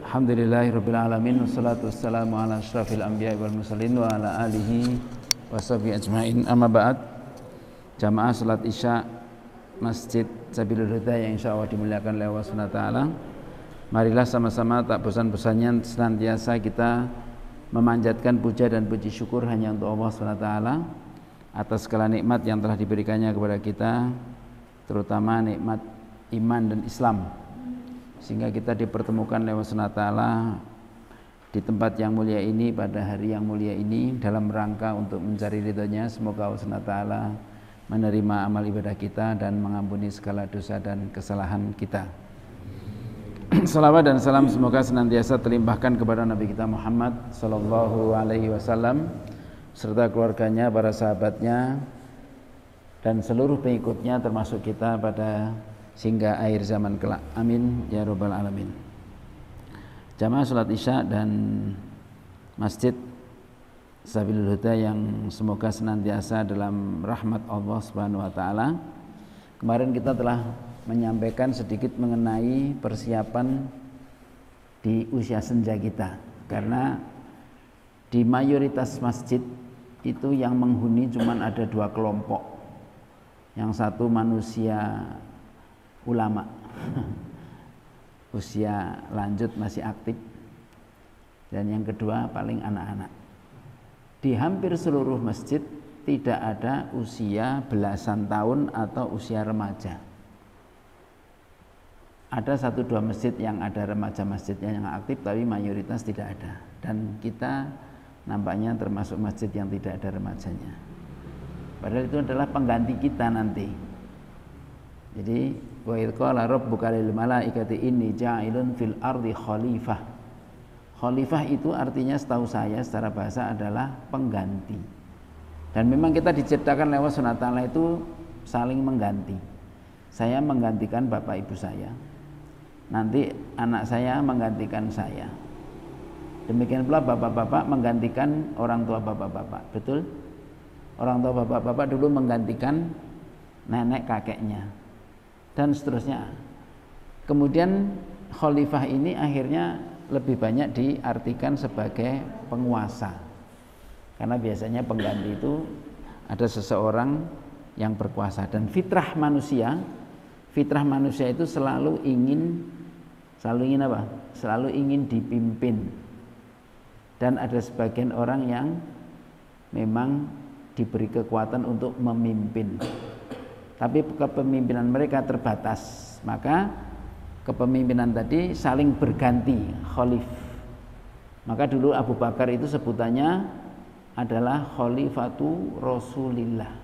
Alhamdulillahirabbil alamin wassalatu wassalamu ala asyrafil anbiya'i wal mursalin wa ala alihi washabihi ajmain. Amma ba'd. Jamaah salat Isya Masjid Sabilul Huda yang insyaallah dimuliakan oleh Allah Subhanahu wa taala. Marilah sama-sama tak bosan-bosannya senantiasa kita memanjatkan puja dan puji syukur hanya untuk Allah Subhanahu wa taala atas segala nikmat yang telah diberikannya kepada kita, terutama nikmat iman dan Islam, sehingga kita dipertemukan oleh Allah Subhanahu wa taala di tempat yang mulia ini pada hari yang mulia ini dalam rangka untuk mencari ridhonya. Semoga Allah Subhanahu wa taala menerima amal ibadah kita dan mengampuni segala dosa dan kesalahan kita. Salawat dan salam semoga senantiasa terlimpahkan kepada Nabi kita Muhammad sallallahu alaihi wasallam serta keluarganya, para sahabatnya dan seluruh pengikutnya termasuk kita pada hingga akhir zaman kelak. Amin ya rabbal alamin. Jamaah salat Isya dan Masjid Sabilul Huda yang semoga senantiasa dalam rahmat Allah Subhanahu wa taala. Kemarin kita telah menyampaikan sedikit mengenai persiapan di usia senja kita, karena di mayoritas masjid itu yang menghuni cuma ada dua kelompok. Yang satu manusia ulama usia lanjut masih aktif, dan yang kedua paling anak-anak. Di hampir seluruh masjid tidak ada usia belasan tahun atau usia remaja. Ada satu dua masjid yang ada remaja masjidnya yang aktif, tapi mayoritas tidak ada. Dan kita nampaknya termasuk masjid yang tidak ada remajanya. Padahal itu adalah pengganti kita nanti. Jadi wa idz qala rabbuka lil malaikati inni ja'ilun fil ardi khalifah. Khalifah itu artinya setahu saya secara bahasa adalah pengganti. Dan memang kita diciptakan oleh Allah Subhanahu wa taala itu saling mengganti. Saya menggantikan bapak ibu saya. Nanti anak saya menggantikan saya. Demikian pula bapak-bapak menggantikan orang tua bapak-bapak. Betul? Orang tua bapak-bapak dulu menggantikan nenek kakeknya, dan seterusnya. Kemudian khalifah ini akhirnya lebih banyak diartikan sebagai penguasa, karena biasanya pengganti itu ada seseorang yang berkuasa. Dan fitrah manusia itu selalu ingin apa? Selalu ingin dipimpin. Dan ada sebagian orang yang memang diberi kekuatan untuk memimpin, tapi kepemimpinan mereka terbatas. Maka kepemimpinan tadi saling berganti, khalif. Maka dulu Abu Bakar itu sebutannya adalah khalifatu Rasulillah,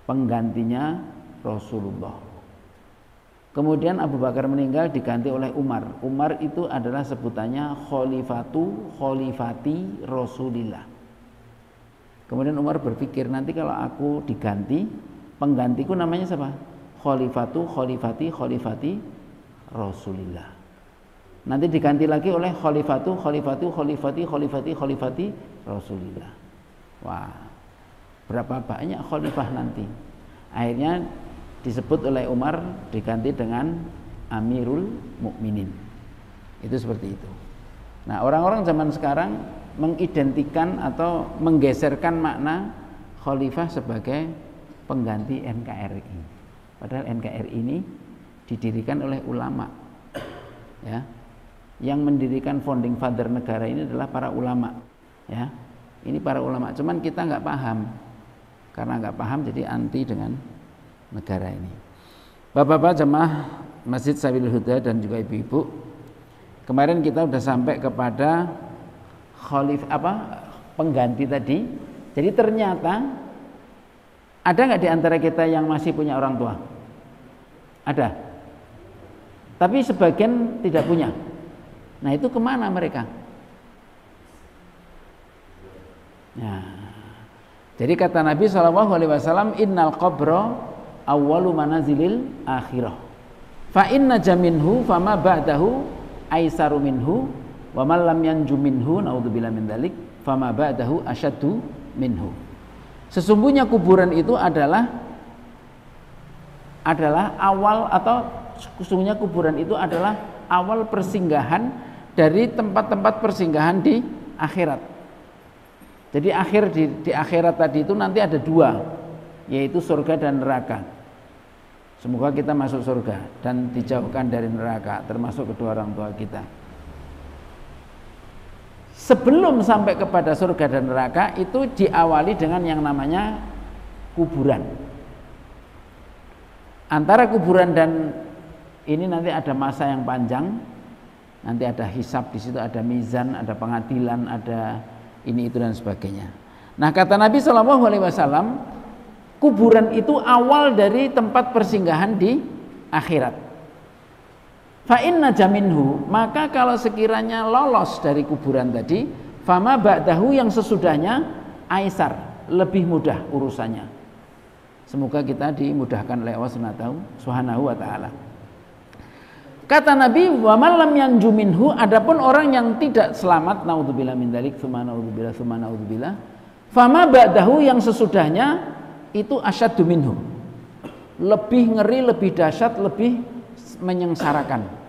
penggantinya Rasulullah. Kemudian Abu Bakar meninggal diganti oleh Umar. Umar itu adalah sebutannya khalifati Rasulillah. Kemudian Umar berpikir, nanti kalau aku diganti, penggantiku namanya siapa? Khalifati Rasulillah. Nanti diganti lagi oleh khalifati Rasulillah. Wah, berapa banyak khalifah nanti? Akhirnya disebut oleh Umar diganti dengan Amirul Mukminin. Itu seperti itu. Nah, orang-orang zaman sekarang mengidentikan atau menggeserkan makna khalifah sebagai pengganti NKRI. Padahal NKRI ini didirikan oleh ulama. Ya. Yang mendirikan founding father negara ini adalah para ulama. Ya. Ini para ulama. Cuman kita nggak paham. Karena nggak paham jadi anti dengan negara ini. Bapak-bapak jemaah Masjid Sabilul Huda dan juga ibu-ibu, kemarin kita sudah sampai kepada pengganti tadi. Jadi ternyata ada nggak di antara kita yang masih punya orang tua? Ada. Tapi sebagian tidak punya. Nah, itu kemana mereka? Nah, jadi kata Nabi SAW, innal qabra awwalu manazilil akhirah. Fa inna jaminhu fama ba'dahu aisaru minhu wa man lam yanju minhu naudzubillah min dzalik fama ba'dahu asyaddu minhu. Sesungguhnya kuburan itu adalah awal, atau sesungguhnya kuburan itu adalah awal persinggahan dari tempat-tempat persinggahan di akhirat. Jadi di akhirat tadi itu nanti ada dua, yaitu surga dan neraka. Semoga kita masuk surga dan dijauhkan dari neraka, termasuk kedua orang tua kita. Sebelum sampai kepada surga dan neraka itu diawali dengan yang namanya kuburan. Antara kuburan dan ini nanti ada masa yang panjang, nanti ada hisab di situ, ada mizan, ada pengadilan, ada ini itu dan sebagainya. Nah, kata Nabi SAW, kuburan itu awal dari tempat persinggahan di akhirat. Fa inna jaminhu, maka kalau sekiranya lolos dari kuburan tadi, fama ba'dahu, yang sesudahnya aisar, lebih mudah urusannya. Semoga kita dimudahkan oleh Allah Subhanahu wa taala. Kata Nabi, wa man lam yanju minhu, adapun orang yang tidak selamat, naudzubillah min dzalik, tsumma naudzubillah, fama ba'dahu, yang sesudahnya itu asyaddu minhu, lebih ngeri, lebih dahsyat, lebih menyengsarakan.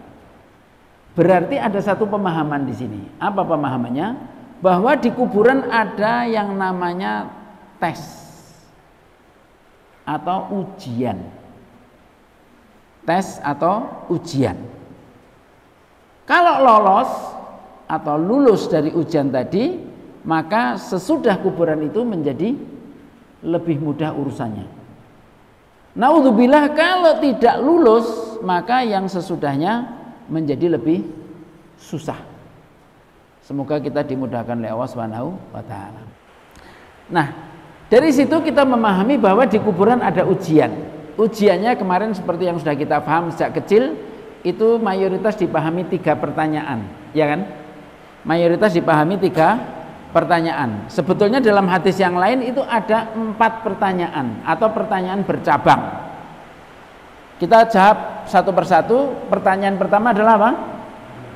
Berarti ada satu pemahaman di sini. Apa pemahamannya? Bahwa di kuburan ada yang namanya tes atau ujian. Tes atau ujian. Kalau lolos atau lulus dari ujian tadi, maka sesudah kuburan itu menjadi lebih mudah urusannya. Naudzubillah, kalau tidak lulus, maka yang sesudahnya menjadi lebih susah. Semoga kita dimudahkan oleh Allah Subhanahu wa taala. Nah, dari situ kita memahami bahwa di kuburan ada ujian. Ujiannya kemarin seperti yang sudah kita paham sejak kecil, itu mayoritas dipahami 3 pertanyaan, ya kan? Mayoritas dipahami 3 pertanyaan. Sebetulnya dalam hadis yang lain itu ada 4 pertanyaan atau pertanyaan bercabang. Kita jawab satu persatu. Pertanyaan pertama adalah apa?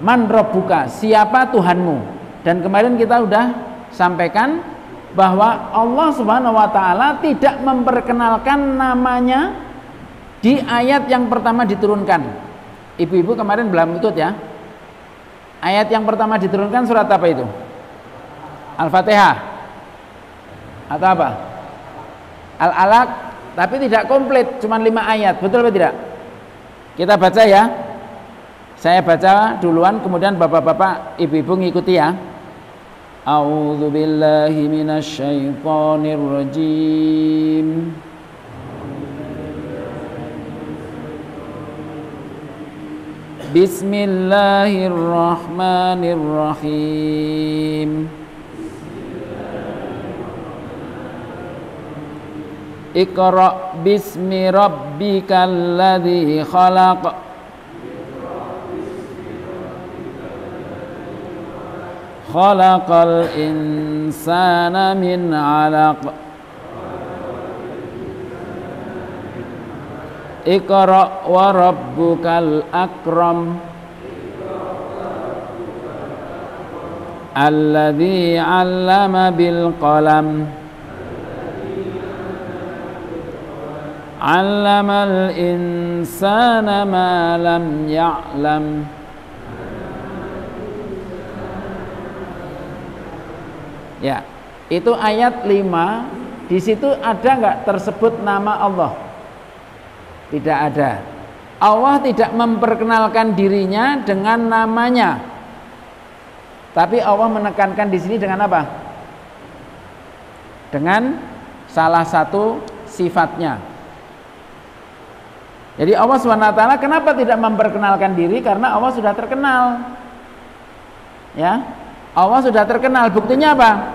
Man rabbuka, siapa Tuhanmu? Dan kemarin kita sudah sampaikan bahwa Allah Subhanahu wa taala tidak memperkenalkan namanya di ayat yang pertama diturunkan. Ibu-ibu kemarin belum ikut ya. Ayat yang pertama diturunkan surat apa itu? Al-Fatihah atau apa? Al-Alaq, tapi tidak komplit, cuma 5 ayat. Betul atau tidak? Kita baca ya. Saya baca duluan, kemudian bapak-bapak, ibu-ibu ngikuti ya. A'udzu billahi minasyaitonir rajim. Bismillahirrahmanirrahim. Iqra bismi rabbikal ladzi khalaq. Khalaqal insana min 'alaq. Iqra wa rabbukal akram. Alladzi 'allama bil qalam. 'Allamal insana ma lam ya'lam. Ya, itu ayat 5. Di situ ada nggak tersebut nama Allah? Tidak ada. Allah tidak memperkenalkan dirinya dengan namanya. Tapi Allah menekankan di sini dengan apa? Dengan salah satu sifatnya. Jadi Allah SWT kenapa tidak memperkenalkan diri? Karena Allah sudah terkenal. Ya, Allah sudah terkenal. Buktinya apa?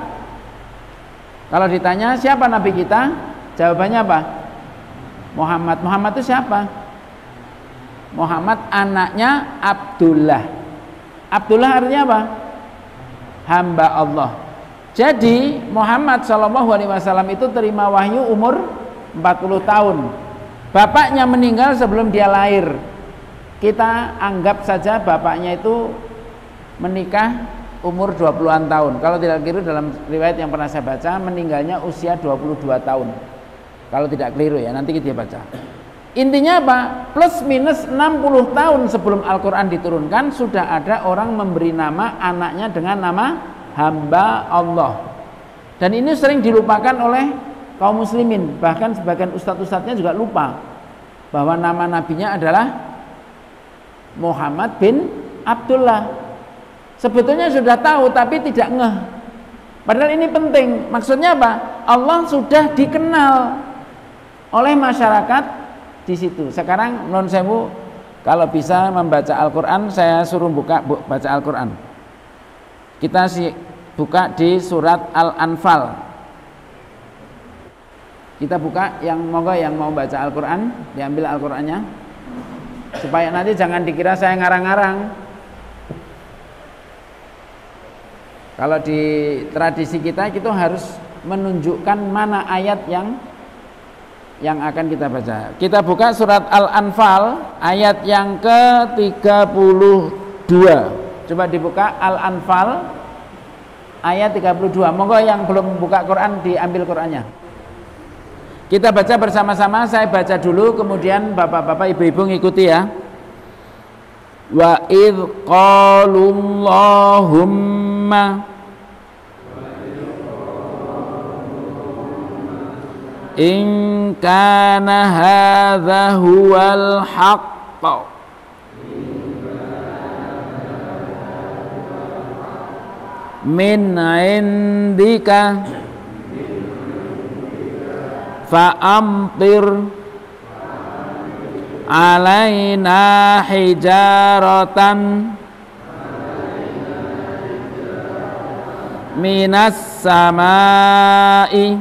Kalau ditanya siapa Nabi kita, jawabannya apa? Muhammad. Muhammad itu siapa? Muhammad anaknya Abdullah. Abdullah artinya apa? Hamba Allah. Jadi Muhammad SAW itu terima wahyu umur 40 tahun. Bapaknya meninggal sebelum dia lahir. Kita anggap saja bapaknya itu menikah umur 20-an tahun. Kalau tidak keliru dalam riwayat yang pernah saya baca, meninggalnya usia 22 tahun. Kalau tidak keliru ya, nanti kita baca. Intinya apa? Plus minus 60 tahun sebelum Al-Quran diturunkan sudah ada orang memberi nama anaknya dengan nama hamba Allah. Dan ini sering dilupakan oleh kaum muslimin. Bahkan sebagian ustadz-ustadznya juga lupa bahwa nama nabinya adalah Muhammad bin Abdullah. Sebetulnya sudah tahu tapi tidak ngeh. Padahal ini penting. Maksudnya apa? Allah sudah dikenal oleh masyarakat di situ. Sekarang non sewu kalau bisa membaca Al-Quran, saya suruh baca Al-Quran. Kita buka di surat Al-Anfal. Kita buka, yang mau baca Al-Quran, diambil Al-Qurannya, supaya nanti jangan dikira saya ngarang-ngarang. Kalau di tradisi kita harus menunjukkan mana ayat yang akan kita baca. Kita buka surat Al-Anfal ayat yang ke-32. Coba dibuka Al-Anfal ayat 32. Monggo yang belum buka Quran diambil Qurannya. Kita baca bersama-sama, saya baca dulu kemudian bapak-bapak ibu-ibu ngikuti ya. Wa idz qalullahumma in kana hadza huwal haqq min indika fa amtir alaina hijaratan minas samai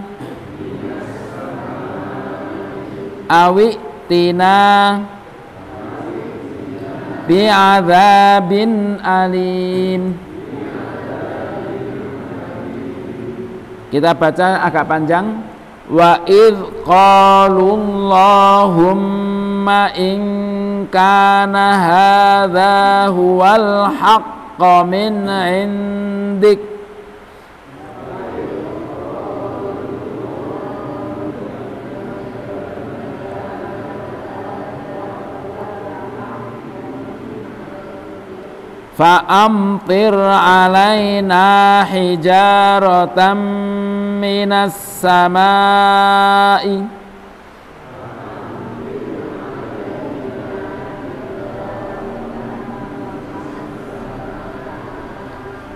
awi tina bi'adzabin alim. Kita baca agak panjang. Wa idz qalullahumma in kana hadza huwal haqqu min indik fa'amtir alaina hijaratan minas samai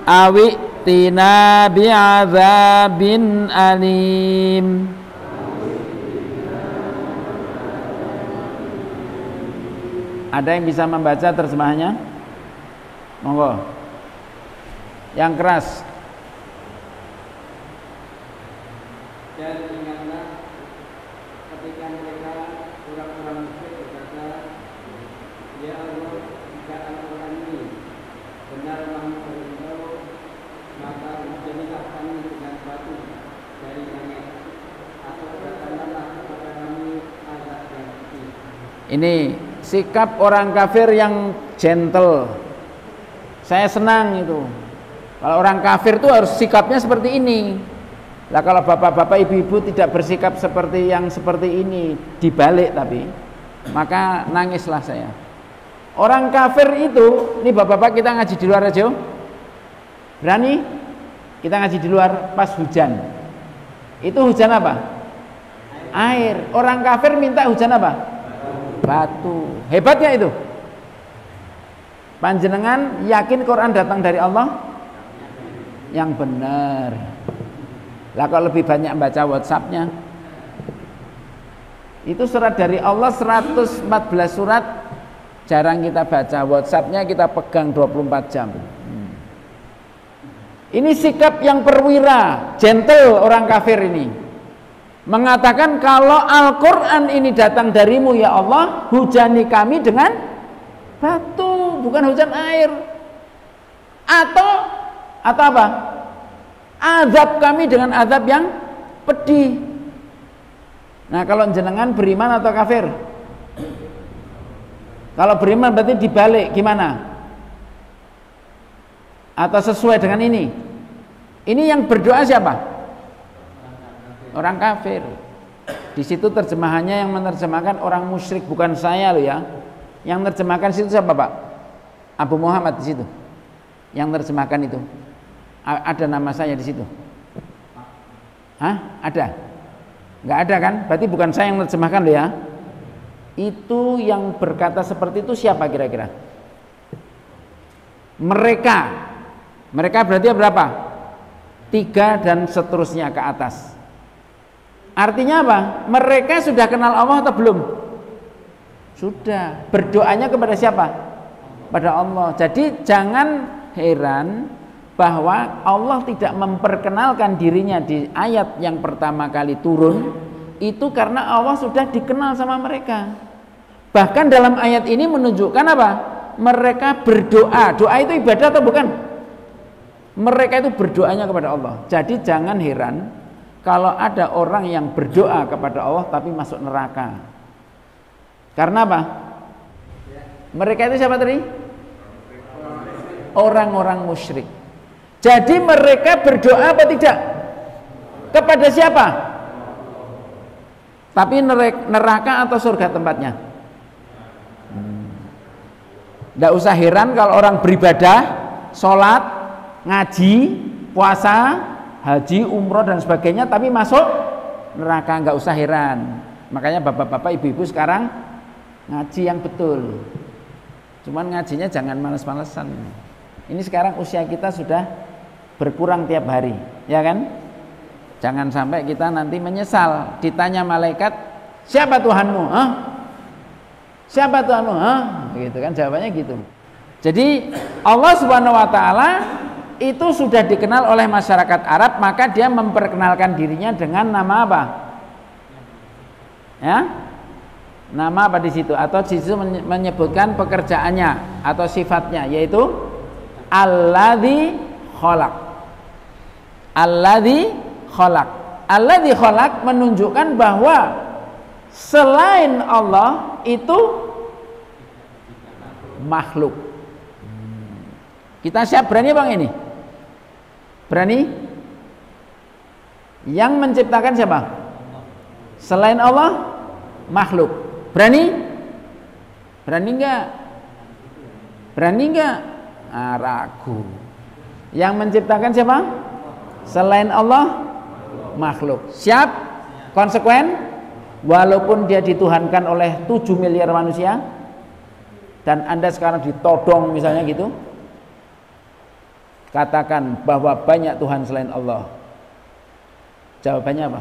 awi tina bi'adzabin alim. Ada yang bisa membaca terjemahannya? Monggo. Yang keras. Dan ingatlah ketika mereka orang-orang musyrik berkata, ya Allah, jika Al-Quran ini benar-benar dari Engkau, maka hujanlah kami dengan batu dari langit, atau datanglah kepada kami azab yang pedih. Ini sikap orang kafir yang gentle. Saya senang itu. Kalau orang kafir itu harus sikapnya seperti ini. Lah kalau bapak-bapak ibu-ibu tidak bersikap seperti ini, dibalik tapi, maka nangislah saya. Orang kafir itu, ini bapak-bapak kita ngaji di luar aja. Berani? Kita ngaji di luar pas hujan. Itu hujan apa? Air. Orang kafir minta hujan apa? Batu. Hebatnya itu. Panjenengan yakin Quran datang dari Allah? Yang benar. Lah kalau lebih banyak baca WhatsApp-nya. Itu surat dari Allah 114 surat jarang kita baca. WhatsApp-nya kita pegang 24 jam. Ini sikap yang perwira, gentle orang kafir ini. Mengatakan kalau Al-Quran ini datang darimu ya Allah, hujani kami dengan batu, bukan hujan air. Atau apa? Azab kami dengan azab yang pedih. Nah, kalau jenengan beriman atau kafir? Kalau beriman berarti dibalik, gimana? Atau sesuai dengan ini? Ini yang berdoa siapa? Orang kafir. Di situ terjemahannya yang menerjemahkan orang musyrik, bukan saya loh ya. Yang terjemahkan situ siapa Pak? Abu Muhammad di situ. Yang terjemahkan itu. Ada nama saya di situ. Hah? Ada? Nggak ada kan? Berarti bukan saya yang menerjemahkan loh ya. Itu yang berkata seperti itu siapa kira-kira? Mereka. Mereka berarti berapa? 3 dan seterusnya ke atas. Artinya apa? Mereka sudah kenal Allah atau belum? Sudah. Berdoanya kepada siapa? Pada Allah. Jadi jangan heran bahwa Allah tidak memperkenalkan dirinya di ayat yang pertama kali turun, itu karena Allah sudah dikenal sama mereka. Bahkan dalam ayat ini menunjukkan apa? Mereka berdoa. Doa itu ibadah atau bukan? Mereka itu berdoanya kepada Allah. Jadi jangan heran kalau ada orang yang berdoa kepada Allah tapi masuk neraka. Karena apa? Mereka itu siapa tadi? Orang-orang musyrik. Jadi mereka berdoa apa tidak? Kepada siapa? Tapi neraka atau surga tempatnya? Tidak usah heran kalau orang beribadah, sholat, ngaji, puasa, haji, umroh dan sebagainya, tapi masuk neraka. Nggak usah heran. Makanya bapak-bapak, ibu-ibu sekarang ngaji yang betul. Cuman ngajinya jangan males-malesan. Ini sekarang usia kita sudah berkurang tiap hari, ya kan? Jangan sampai kita nanti menyesal. Ditanya malaikat, siapa Tuhanmu? Hah? Siapa Tuhanmu? Hah? Gitu kan, jawabannya gitu. Jadi Allah Subhanahu Wa Taala itu sudah dikenal oleh masyarakat Arab, maka dia memperkenalkan dirinya dengan nama apa? Ya, nama apa di situ? Atau di situ menyebutkan pekerjaannya atau sifatnya, yaitu Alladzi khalaq. Alladzi khalaq. Alladzi khalaq menunjukkan bahwa selain Allah itu makhluk. Kita siap berani bang ini? Berani? Yang menciptakan siapa? Selain Allah, makhluk. Berani? Berani enggak? Berani enggak? Ragu. Yang menciptakan siapa? Selain Allah, makhluk. Siap? Konsekuen? Walaupun dia dituhankan oleh 7 miliar manusia, dan Anda sekarang ditodong misalnya gitu, katakan bahwa banyak Tuhan selain Allah. Jawabannya apa?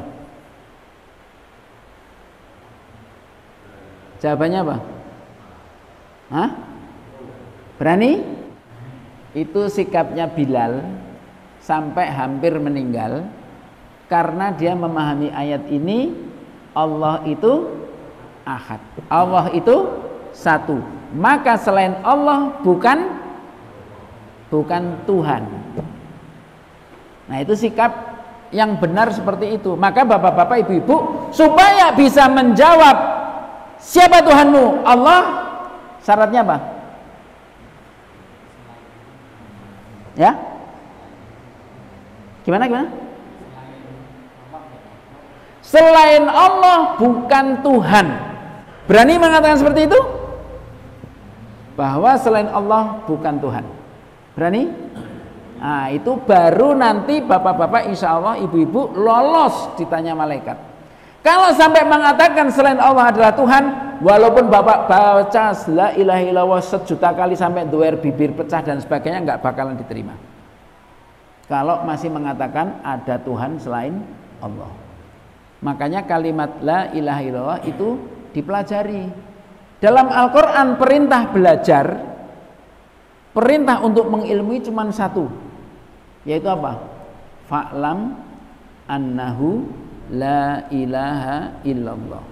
Jawabannya apa? Hah? Berani? Itu sikapnya Bilal sampai hampir meninggal karena dia memahami ayat ini. Allah itu ahad, Allah itu satu, maka selain Allah bukan Tuhan. Nah, itu sikap yang benar seperti itu. Maka bapak-bapak, ibu-ibu, supaya bisa menjawab siapa Tuhanmu? Allah. Syaratnya apa? Ya? Gimana? Selain Allah bukan Tuhan. Berani mengatakan seperti itu? Bahwa selain Allah bukan Tuhan. Berani? Nah, itu baru nanti bapak-bapak, insya Allah, ibu-ibu lolos ditanya malaikat. Kalau sampai mengatakan selain Allah adalah Tuhan, walaupun bapak baca la ilaha illallah 1 juta kali sampai doer bibir pecah dan sebagainya, nggak bakalan diterima. Kalau masih mengatakan ada Tuhan selain Allah. Makanya kalimat la ilaha illallah itu dipelajari. Dalam Al-Quran perintah belajar, perintah untuk mengilmui cuma satu, yaitu apa? Fa'lam annahu la ilaha illallah.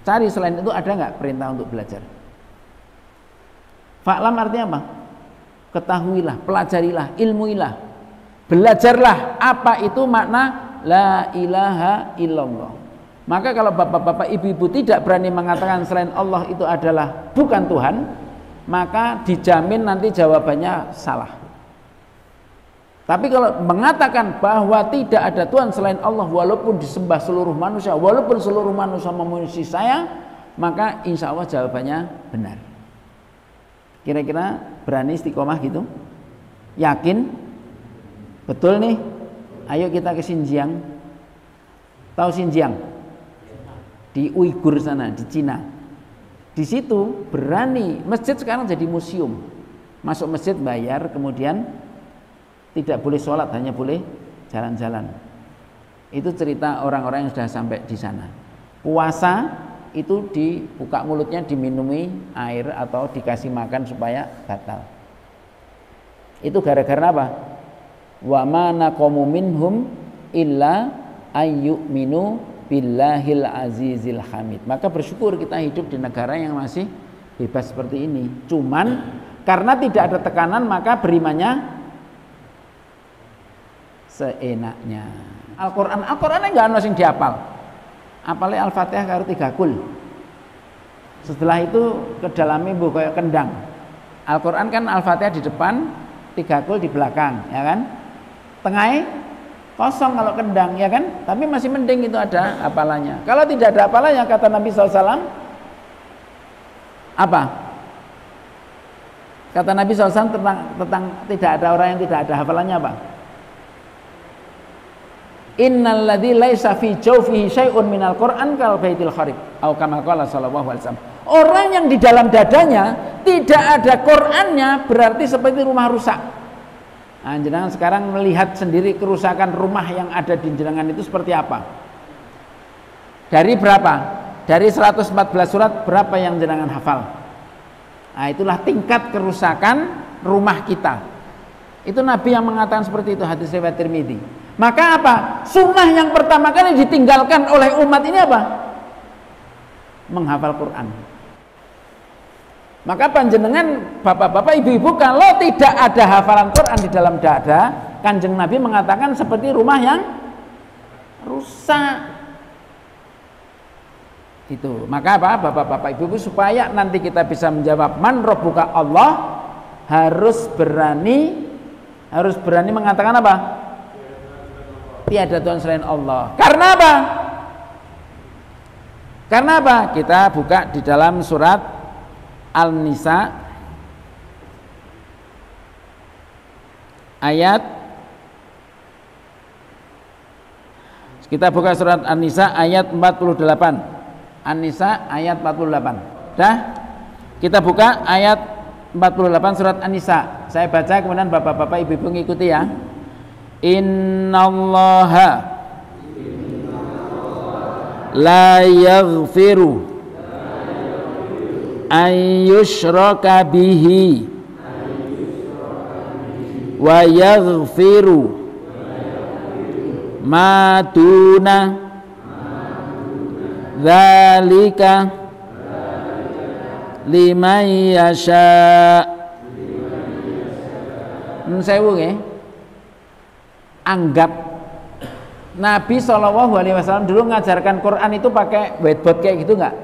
Cari selain itu ada nggak perintah untuk belajar? Fa'lam artinya apa? Ketahuilah, pelajarilah, ilmuilah, belajarlah apa itu makna la ilaha illallah. Maka kalau bapak-bapak, ibu-ibu tidak berani mengatakan selain Allah itu adalah bukan Tuhan, maka dijamin nanti jawabannya salah. Tapi kalau mengatakan bahwa tidak ada Tuhan selain Allah walaupun disembah seluruh manusia, walaupun seluruh manusia memuji saya, maka insya Allah jawabannya benar. Kira-kira berani istiqomah gitu? Yakin? Betul nih? Ayo kita ke Xinjiang. Tahu Xinjiang? Di Uighur sana, di Cina. Di situ berani, masjid sekarang jadi museum. Masuk masjid bayar, kemudian tidak boleh sholat, hanya boleh jalan-jalan. Itu cerita orang-orang yang sudah sampai di sana. Puasa itu dibuka mulutnya, diminumi air atau dikasih makan supaya batal. Itu gara-gara apa? Wa ma naqamu minhum illa ayyuminu billahil azizil hamid. Maka bersyukur kita hidup di negara yang masih bebas seperti ini. Cuman karena tidak ada tekanan maka berimannya seenaknya. Al-Qur'an enggak ono sing dihafal. Apalagi Al-Fatihah karo 3 kul. Setelah itu kedalami mbok kaya kendang. Al-Qur'an kan Al-Fatihah di depan, 3 kul di belakang, ya kan? Tengahnya kosong kalau kendang, ya kan? Tapi masih mending itu ada hafalannya. Kalau tidak ada hafalannya, kata Nabi SAW, apa? Kata Nabi SAW tentang tidak ada orang yang tidak ada hafalannya apa? Innalladzi laisa fi jawfihi syai'un minal Qur'an kal baitil kharib atau kama qala sallallahu alaihi wasallam. Orang yang di dalam dadanya tidak ada Qur'annya berarti seperti rumah rusak. Nah, jenengan sekarang melihat sendiri kerusakan rumah yang ada di jenengan itu seperti apa? Dari berapa? Dari 114 surat berapa yang jenengan hafal? Nah, itulah tingkat kerusakan rumah kita. Itu Nabi yang mengatakan seperti itu, hadis riwayat Tirmidzi. Maka apa? Sunnah yang pertama kali ditinggalkan oleh umat ini apa? Menghafal Quran. Maka panjenengan bapak-bapak, ibu-ibu, kalau tidak ada hafalan Quran di dalam dada, Kanjeng Nabi mengatakan seperti rumah yang rusak. Itu. Maka apa? Bapak-bapak, ibu-ibu, supaya nanti kita bisa menjawab man rabbuka Allah, harus berani mengatakan apa? Tiada Tuhan selain Allah. Karena apa? Karena apa? Kita buka di dalam surat An-Nisa ayat, kita buka surat An-Nisa ayat 48. An-Nisa ayat 48. Dah? Kita buka ayat 48 surat An-Nisa. Saya baca kemudian bapak-bapak ibu-ibu ngikuti ya. Innallaha la yaghfiru an yushraka bihi wa yaghfiru ma duna dzalika liman yasha. Sewu nggih. Anggap Nabi SAW dulu mengajarkan Quran itu pakai whiteboard kayak gitu nggak?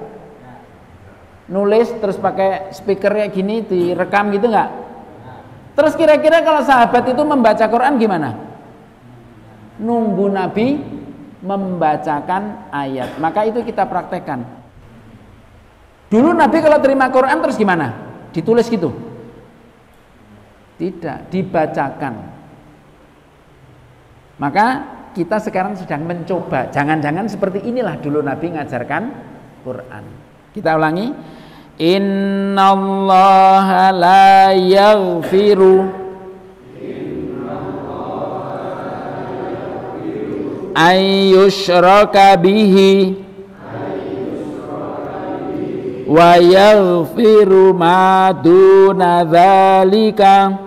Nulis terus pakai speaker kayak gini direkam gitu nggak? Terus kira-kira kalau sahabat itu membaca Quran gimana? Nunggu Nabi membacakan ayat. Maka itu kita praktekkan. Dulu Nabi kalau terima Quran terus gimana? Ditulis gitu? Tidak, dibacakan. Maka kita sekarang sedang mencoba. Jangan-jangan seperti inilah dulu Nabi mengajarkan Quran. Kita ulangi. Innallaha la yaghfiru an yushraka bihi wa yaghfiru ma duna dzalika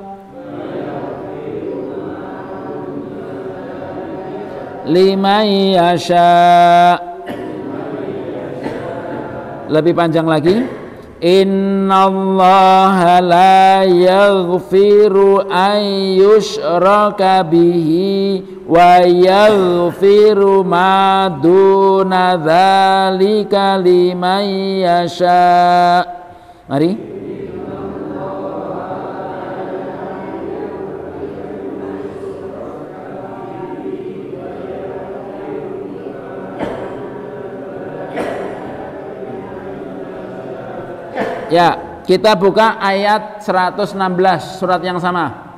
liman yasha. Lebih panjang lagi. Innallaha la yaghfiru an yushraka bihi wa yaghfiru ma duna dzalika liman yasha. Mari. Ya, kita buka ayat 116 surat yang sama.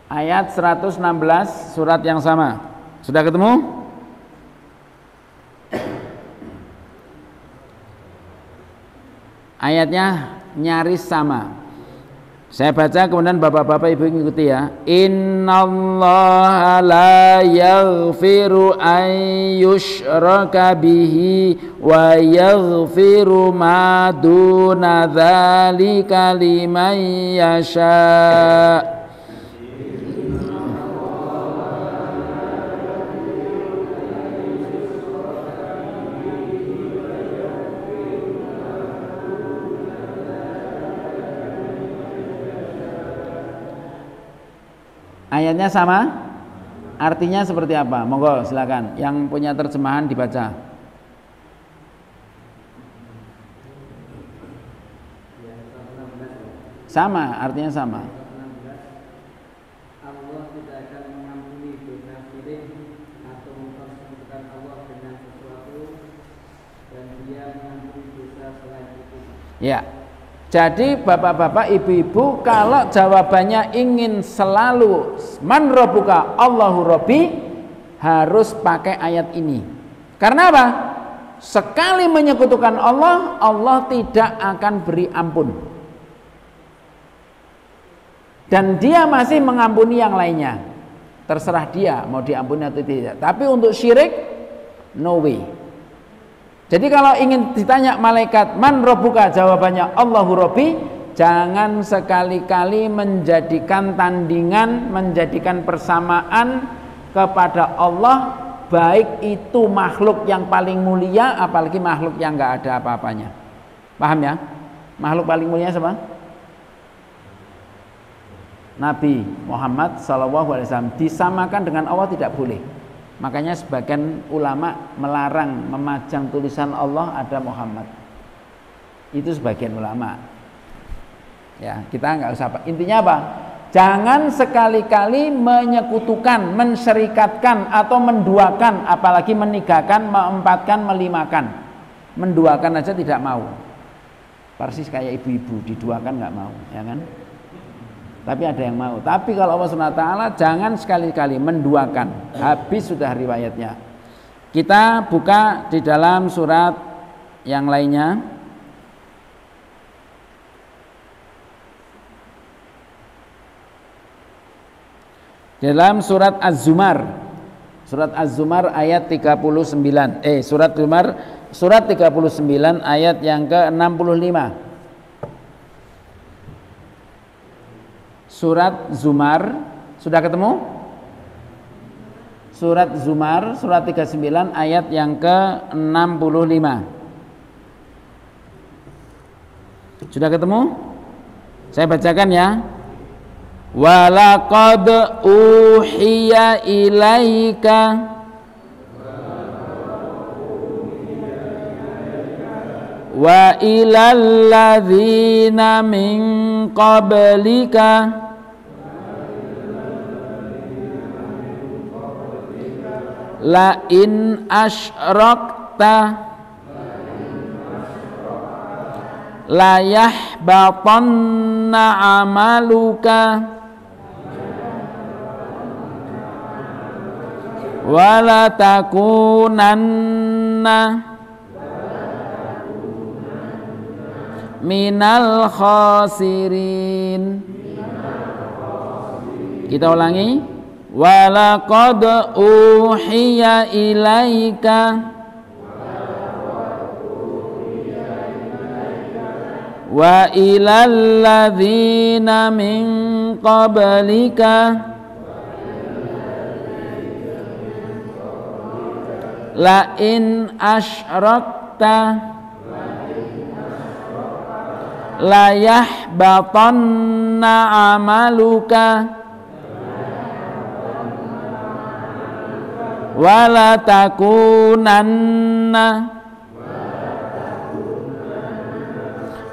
Ayat 116 surat yang sama. Sudah ketemu? Ayatnya nyaris sama. Saya baca kemudian bapak-bapak ibu ikuti ya. Innallaha la yaghfiru an yushraka bihi wa yaghfiru ma duna dzalika liman yasha. Ayatnya sama, artinya seperti apa? Monggo silakan, yang punya terjemahan dibaca. Sama, artinya sama. Allah tidak akan mengampuni dosa syirik atau mempersekutukan Allah dengan sesuatu, dan Dia mengampuni dosa selain itu. Ya. Jadi bapak-bapak, ibu-ibu, kalau jawabannya ingin selalu man rabbuka Allahu rabbi, harus pakai ayat ini. Karena apa? Sekali menyekutukan Allah, Allah tidak akan beri ampun. Dan Dia masih mengampuni yang lainnya. Terserah Dia mau diampuni atau tidak. Tapi untuk syirik, no way. Jadi kalau ingin ditanya malaikat man rabbuka, jawabannya Allahu rabbi, jangan sekali-kali menjadikan tandingan, menjadikan persamaan kepada Allah, baik itu makhluk yang paling mulia apalagi makhluk yang enggak ada apa-apanya. Paham ya? Makhluk paling mulia siapa? Nabi Muhammad SAW. Disamakan dengan Allah tidak boleh. Makanya sebagian ulama melarang memajang tulisan Allah ada Muhammad. Itu sebagian ulama. Ya, kita nggak usah apa. Intinya apa? Jangan sekali-kali menyekutukan, mensyirikatkan atau menduakan, apalagi menigakan, meempatkan, melimakan. Menduakan aja tidak mau. Persis kayak ibu-ibu, diduakan nggak mau, ya kan? Tapi ada yang mau. Tapi kalau Allah SWT jangan sekali-kali menduakan. Habis sudah riwayatnya. Kita buka di dalam surat yang lainnya. Dalam surat Az-Zumar. Surat Az-Zumar ayat 39. Surat Az-Zumar surat 39 ayat yang ke-65. Surat Zumar, sudah ketemu? Surat Zumar, surat 39 ayat yang ke-65. Sudah ketemu? Saya bacakan ya. Walaqad uhiya ilaika wa ilal ladzina min qablika la in asyrakta la yahbatanna amaluka wa la takunanna minal khasirin. Kita ulangi. Walaqad uhiya ilaika wa ilal ladzina min qablika la in asyrakta la yahbatanna amaluka wala takunanna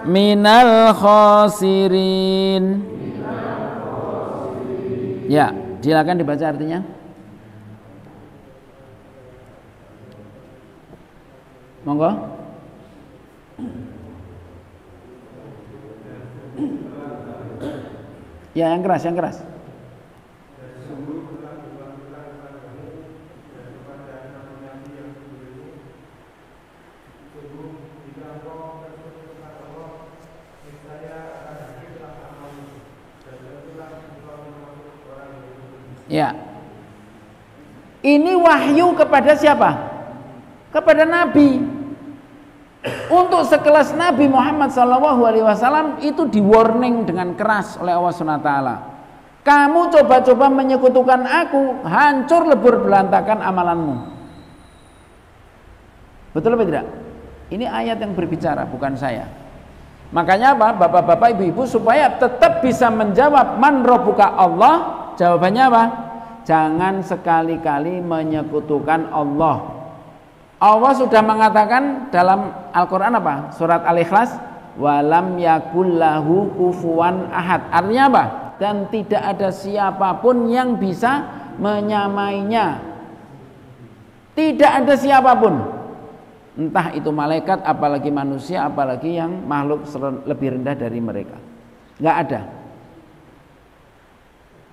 minal khasirin. Ya, silakan dibaca artinya. Monggo. Ya, yang keras, yang keras. Ya. Ini wahyu kepada siapa? Kepada Nabi. Untuk sekelas Nabi Muhammad SAW itu di warning dengan keras oleh Allah SWT. Kamu coba-coba menyekutukan aku, hancur lebur berantakan amalanmu. Betul apa tidak? Ini ayat yang berbicara, bukan saya. Makanya apa? Bapak-bapak, ibu-ibu, supaya tetap bisa menjawab man rabbuka Allah, jawabannya apa? Jangan sekali-kali menyekutukan Allah. Allah sudah mengatakan dalam Al-Quran apa? Surat Al-Ikhlas, walam yakul lahu kufuwan ahad. Artinya apa? Dan tidak ada siapapun yang bisa menyamainya. Tidak ada siapapun. Entah itu malaikat, apalagi manusia, apalagi yang makhluk lebih rendah dari mereka. Nggak ada.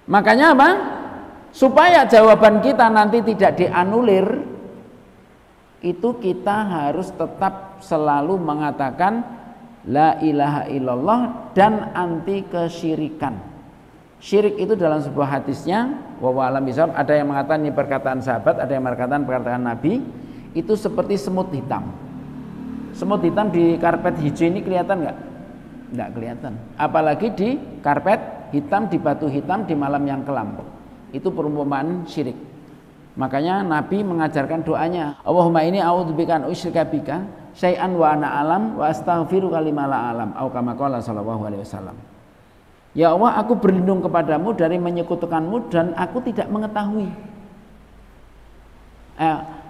Makanya apa? Supaya jawaban kita nanti tidak dianulir, itu kita harus tetap selalu mengatakan la ilaha illallah dan anti kesyirikan. Syirik itu dalam sebuah hadisnya wawalam bisawab, ada yang mengatakan ini perkataan sahabat, ada yang mengatakan perkataan Nabi, itu seperti semut hitam. Semut hitam di karpet hijau ini kelihatan nggak? Nggak kelihatan. Apalagi di karpet hitam, di batu hitam, di malam yang kelam. Itu perumpamaan syirik. Makanya Nabi mengajarkan doanya, Allahumma ini a'udzubika an usyrika bika syai'an wa ana alam wa astaghfiruka lima la alam, atau kama qala sallallahu alaihi wasallam. Ya Allah, aku berlindung kepadamu dari menyekutukanmu dan aku tidak mengetahui.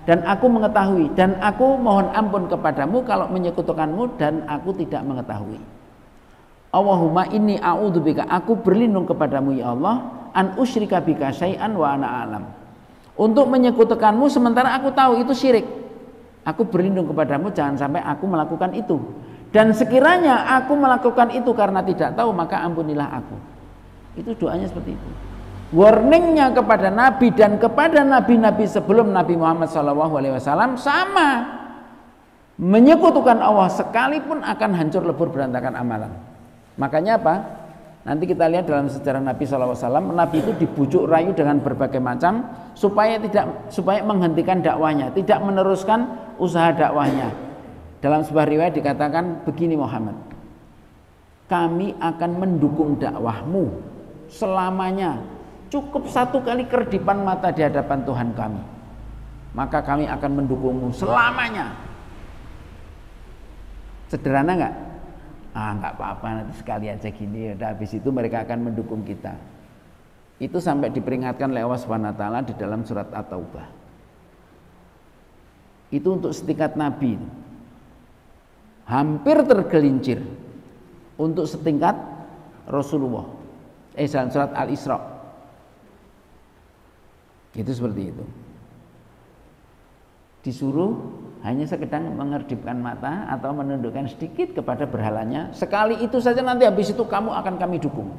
Dan aku mengetahui, dan aku mohon ampun kepadamu kalau menyekutukanmu dan aku tidak mengetahui. Allahumma inni a'udzubika, aku berlindung kepadamu ya Allah, an usyrika bika syai'an wa ana alam. Untuk menyekutukanmu sementara aku tahu itu syirik. Aku berlindung kepadamu jangan sampai aku melakukan itu. Dan sekiranya aku melakukan itu karena tidak tahu, maka ampunilah aku. Itu doanya seperti itu. Warningnya kepada Nabi dan kepada nabi-nabi sebelum Nabi Muhammad SAW sama. Menyekutukan Allah sekalipun akan hancur lebur berantakan amalan. Makanya apa? Nanti kita lihat dalam sejarah Nabi SAW, Nabi itu dibujuk rayu dengan berbagai macam supaya menghentikan dakwahnya, tidak meneruskan usaha dakwahnya. Dalam sebuah riwayat dikatakan begini, Muhammad, kami akan mendukung dakwahmu selamanya, cukup satu kali kerdipan mata di hadapan Tuhan kami, maka kami akan mendukungmu selamanya. Sederhana nggak? Nggak apa-apa, nanti sekali aja gini, udah habis itu mereka akan mendukung kita. Itu sampai diperingatkan oleh Allah SWT di dalam surat At-Taubah. Itu untuk setingkat Nabi, hampir tergelincir. Untuk setingkat Rasulullah, dalam surat Al-Isra, itu seperti itu. Disuruh hanya sekedar mengerdipkan mata atau menundukkan sedikit kepada berhalanya. Sekali itu saja, nanti habis itu kamu akan kami dukung.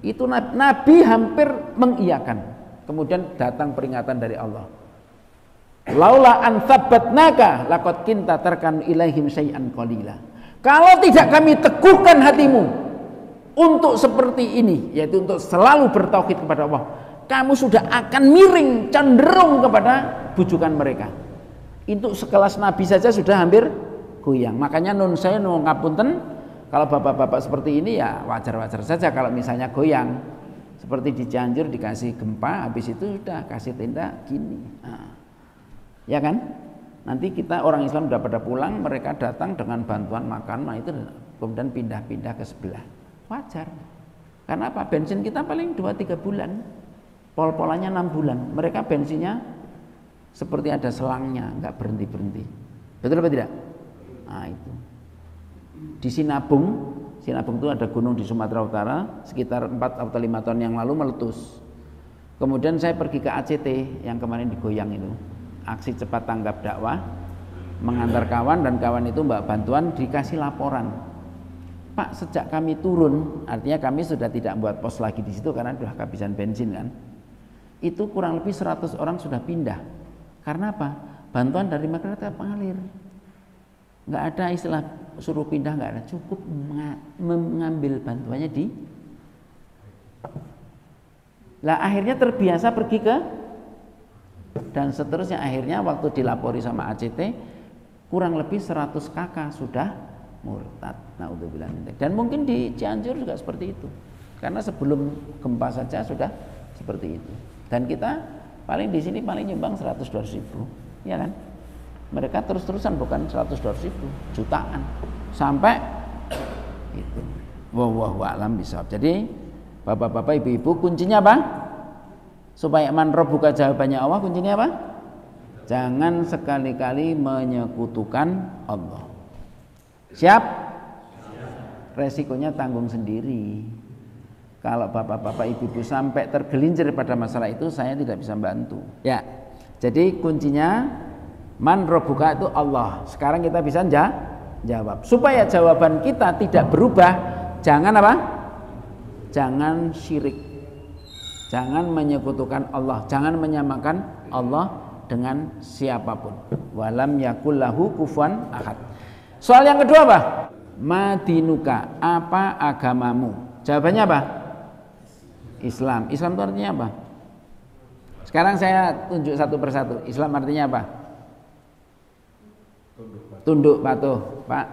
Itu Nabi hampir mengiyakan. Kemudian datang peringatan dari Allah. Laula an tsabbatnaka laqad kinta tarkan ilaihim syai'an qalila. Kalau tidak kami teguhkan hatimu untuk seperti ini, yaitu untuk selalu bertauhid kepada Allah, kamu sudah akan miring, cenderung kepada bujukan mereka. Itu sekelas Nabi saja sudah hampir goyang. Makanya nun saya nun ngapunten, kalau bapak-bapak seperti ini ya wajar-wajar saja kalau misalnya goyang. Seperti di Cianjur dikasih gempa, habis itu sudah kasih tenda gini. Ya kan? Nanti kita orang Islam sudah pada pulang, mereka datang dengan bantuan makan, itu kemudian pindah-pindah ke sebelah. Wajar. Karena apa? Bensin kita paling 2-3 bulan. Pol-polannya 6 bulan. Mereka bensinnya seperti ada selangnya, nggak berhenti-berhenti. Betul apa tidak? Nah itu. Di Sinabung itu ada gunung di Sumatera Utara, sekitar 4 atau 5 tahun yang lalu meletus. Kemudian saya pergi ke ACT yang kemarin digoyang itu, aksi cepat tanggap dakwah. mengantar kawan dan kawan itu mbak bantuan dikasih laporan, Pak sejak kami turun, artinya kami sudah tidak buat pos lagi di situ karena sudah kehabisan bensin kan, itu kurang lebih 100 orang sudah pindah. Karena apa? Bantuan dari masyarakat mengalir, nggak ada istilah suruh pindah, nggak ada, cukup mengambil bantuannya di. Lah akhirnya terbiasa pergi ke, dan seterusnya. Akhirnya waktu dilapori sama ACT kurang lebih 100 kakak sudah murtad. Naudzubillah. Dan mungkin di Cianjur juga seperti itu. Karena sebelum gempa saja sudah seperti itu. Dan kita paling di sini paling nyumbang 100-200 ribu, ya kan? Mereka terus-terusan bukan 100-200 ribu, jutaan sampai itu. Wallahu a'lam bishawab. Jadi bapak-bapak, ibu-ibu, kuncinya apa? Supaya man rabbuka jawabannya Allah, kuncinya apa? Jangan sekali-kali menyekutukan Allah. Siap? Resikonya tanggung sendiri. Kalau bapak-bapak, ibu-ibu sampai tergelincir pada masalah itu, saya tidak bisa bantu. Ya, jadi kuncinya man rabbuka itu Allah. Sekarang kita bisa jawab. Supaya jawaban kita tidak berubah, jangan apa? Jangan syirik. Jangan menyekutukan Allah. Jangan menyamakan Allah dengan siapapun. Walam yakul lahu kufuwan ahad. Soal yang kedua apa? Madinuka, apa agamamu? Jawabannya apa? Islam. Islam itu artinya apa? Sekarang saya tunjuk satu persatu. Islam artinya apa? Tunduk patuh, Pak.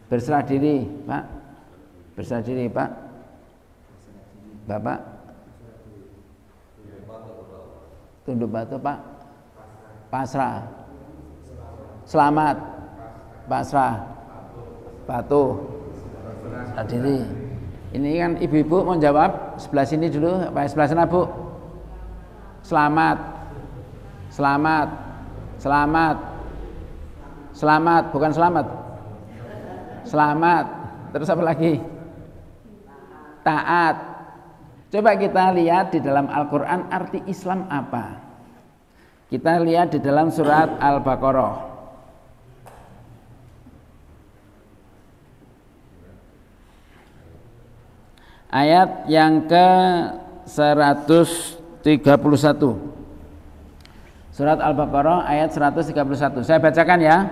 Berserah diri, Pak. Berserah diri, Pak. Bapak. Tunduk patuh, Pak. Pasrah. Selamat. Pasrah. Patuh. Berserah diri. Ini kan ibu-ibu mau jawab sebelah sini dulu, apa sebelah sana, Bu? Selamat. Selamat. Selamat. Selamat, bukan selamat. Selamat. Terus apa lagi? Taat. Coba kita lihat di dalam Al-Quran arti Islam apa. Kita lihat di dalam surat Al-Baqarah. Ayat yang ke 131. Surat Al-Baqarah ayat 131. Saya bacakan ya.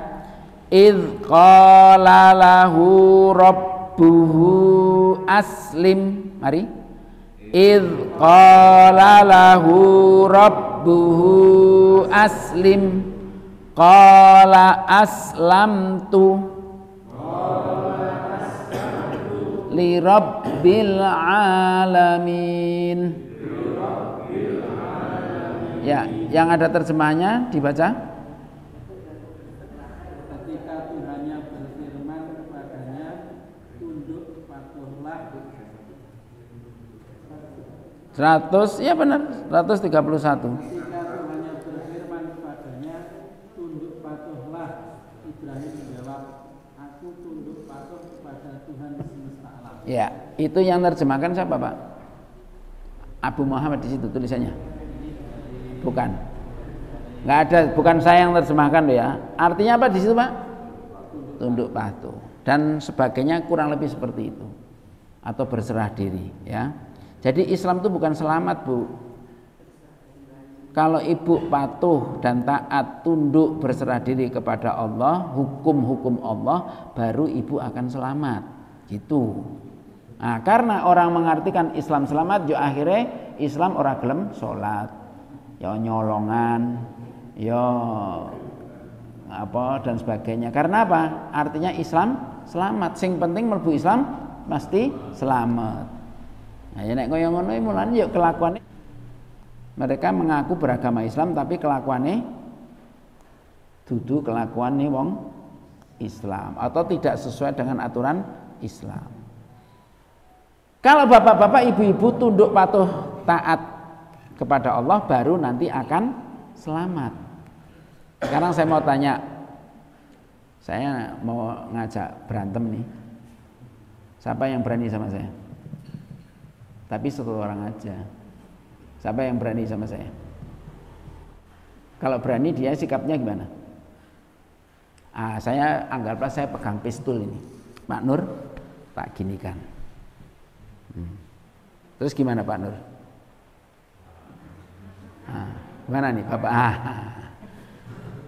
Idz qala lahu rabbuhu aslim. Mari. Idz qala lahu rabbuhu aslim. Qala aslamtu li rabbil alamin. Ya, yang ada terjemahnya dibaca. Ketika Tuhannya berfirman kepadanya, tunduk patuhlah. 100, ya benar, 131. Ketika Tuhannya berfirman kepadanya, tunduk patuhlah. Ibrahim menjawab, aku tunduk patuh kepada Tuhan semesta alam. Ya, itu yang terjemahkan siapa, Pak? Abu Muhammad di situ tulisannya. Bukan. Nggak ada, bukan saya yang terjemahkan loh ya. Artinya apa di situ, Pak? Tunduk patuh dan sebagainya, kurang lebih seperti itu. Atau berserah diri, ya. Jadi Islam itu bukan selamat, Bu. Kalau ibu patuh dan taat, tunduk, berserah diri kepada Allah, hukum-hukum Allah, baru ibu akan selamat. Gitu. Nah, karena orang mengartikan Islam selamat, yo akhirnya Islam ora gelem salat. Ya nyolongan, ya apa dan sebagainya. Karena apa? Artinya Islam selamat. Sing penting mlebu Islam pasti selamat. Nah, ya nek kaya ngono mulane yo kelakuane mereka mengaku beragama Islam tapi kelakuane dudu kelakuane wong Islam atau tidak sesuai dengan aturan Islam. Kalau bapak-bapak, ibu-ibu tunduk patuh taat kepada Allah, baru nanti akan selamat. Sekarang saya mau tanya, saya mau ngajak berantem nih. Siapa yang berani sama saya? Tapi satu orang aja. Siapa yang berani sama saya? Kalau berani dia sikapnya gimana? Saya anggaplah saya pegang pistol ini, Pak Nur, tak ginikan. Terus gimana Pak Nur? Gimana nih Bapak?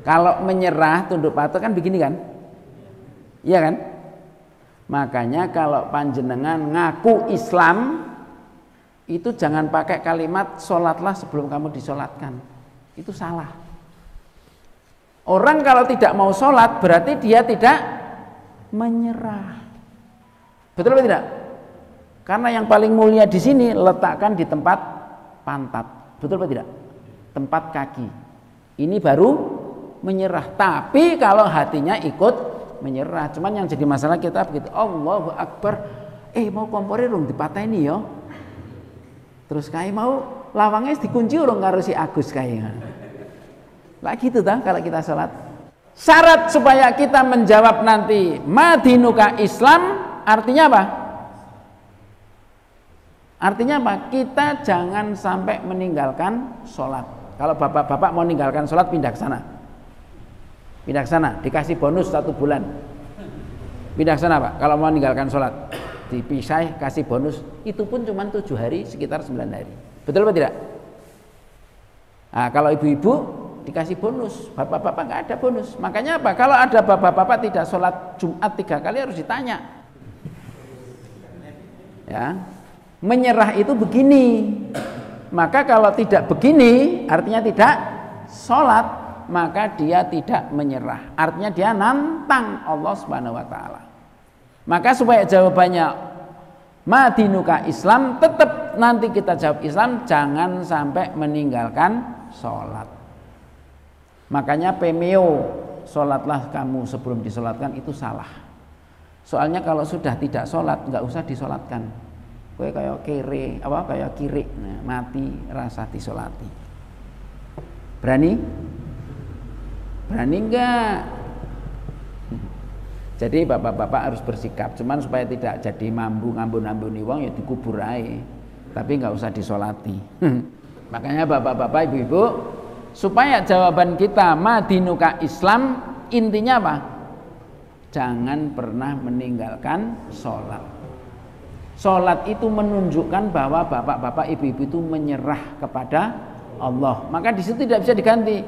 Kalau menyerah tunduk patuh kan begini kan? Iya kan? Makanya kalau panjenengan ngaku Islam itu jangan pakai kalimat sholatlah sebelum kamu disolatkan. Itu salah. Orang kalau tidak mau sholat berarti dia tidak menyerah. Betul atau tidak? Karena yang paling mulia di sini letakkan di tempat pantat. Betul atau tidak? Tempat kaki. Ini baru menyerah. Tapi kalau hatinya ikut menyerah. Cuman yang jadi masalah kita begitu. Allahu Akbar. Mau kompornya dong dipatahin yo. Terus kayak mau lawangnya dikunci orang karo si Agus kayak. Lah gitu dah kalau kita sholat. Syarat supaya kita menjawab nanti madinuka Islam artinya apa? Artinya apa? Kita jangan sampai meninggalkan sholat. Kalau bapak-bapak mau meninggalkan sholat pindah ke sana. Pindah ke sana, dikasih bonus 1 bulan. Pindah ke sana Pak, kalau mau meninggalkan sholat. Dipisah, kasih bonus. Itu pun cuma 7 hari, sekitar 9 hari. Betul apa tidak? Nah, kalau ibu-ibu dikasih bonus, bapak-bapak nggak ada bonus. Makanya apa? Kalau ada bapak-bapak tidak sholat Jumat 3 kali harus ditanya. Ya, menyerah itu begini. Maka kalau tidak begini, artinya tidak sholat, maka dia tidak menyerah. Artinya dia nantang Allah Subhanahu Wa Taala. Maka supaya jawabannya madinuka Islam, tetap nanti kita jawab Islam, jangan sampai meninggalkan sholat. Makanya pemeo sholatlah kamu sebelum disolatkan itu salah. Soalnya kalau sudah tidak sholat nggak usah disolatkan. Kowe kayak kiri, kayak kiri, mati rasa disolati. Berani? Berani enggak? Jadi bapak-bapak harus bersikap. Cuman supaya tidak jadi ngambun-ngambuni wong ya dikubur ae. Tapi nggak usah disolati. Makanya bapak-bapak, ibu-ibu, supaya jawaban kita madinuka Islam intinya apa? Jangan pernah meninggalkan sholat. Sholat itu menunjukkan bahwa bapak-bapak, ibu-ibu itu menyerah kepada Allah. Maka di situ tidak bisa diganti.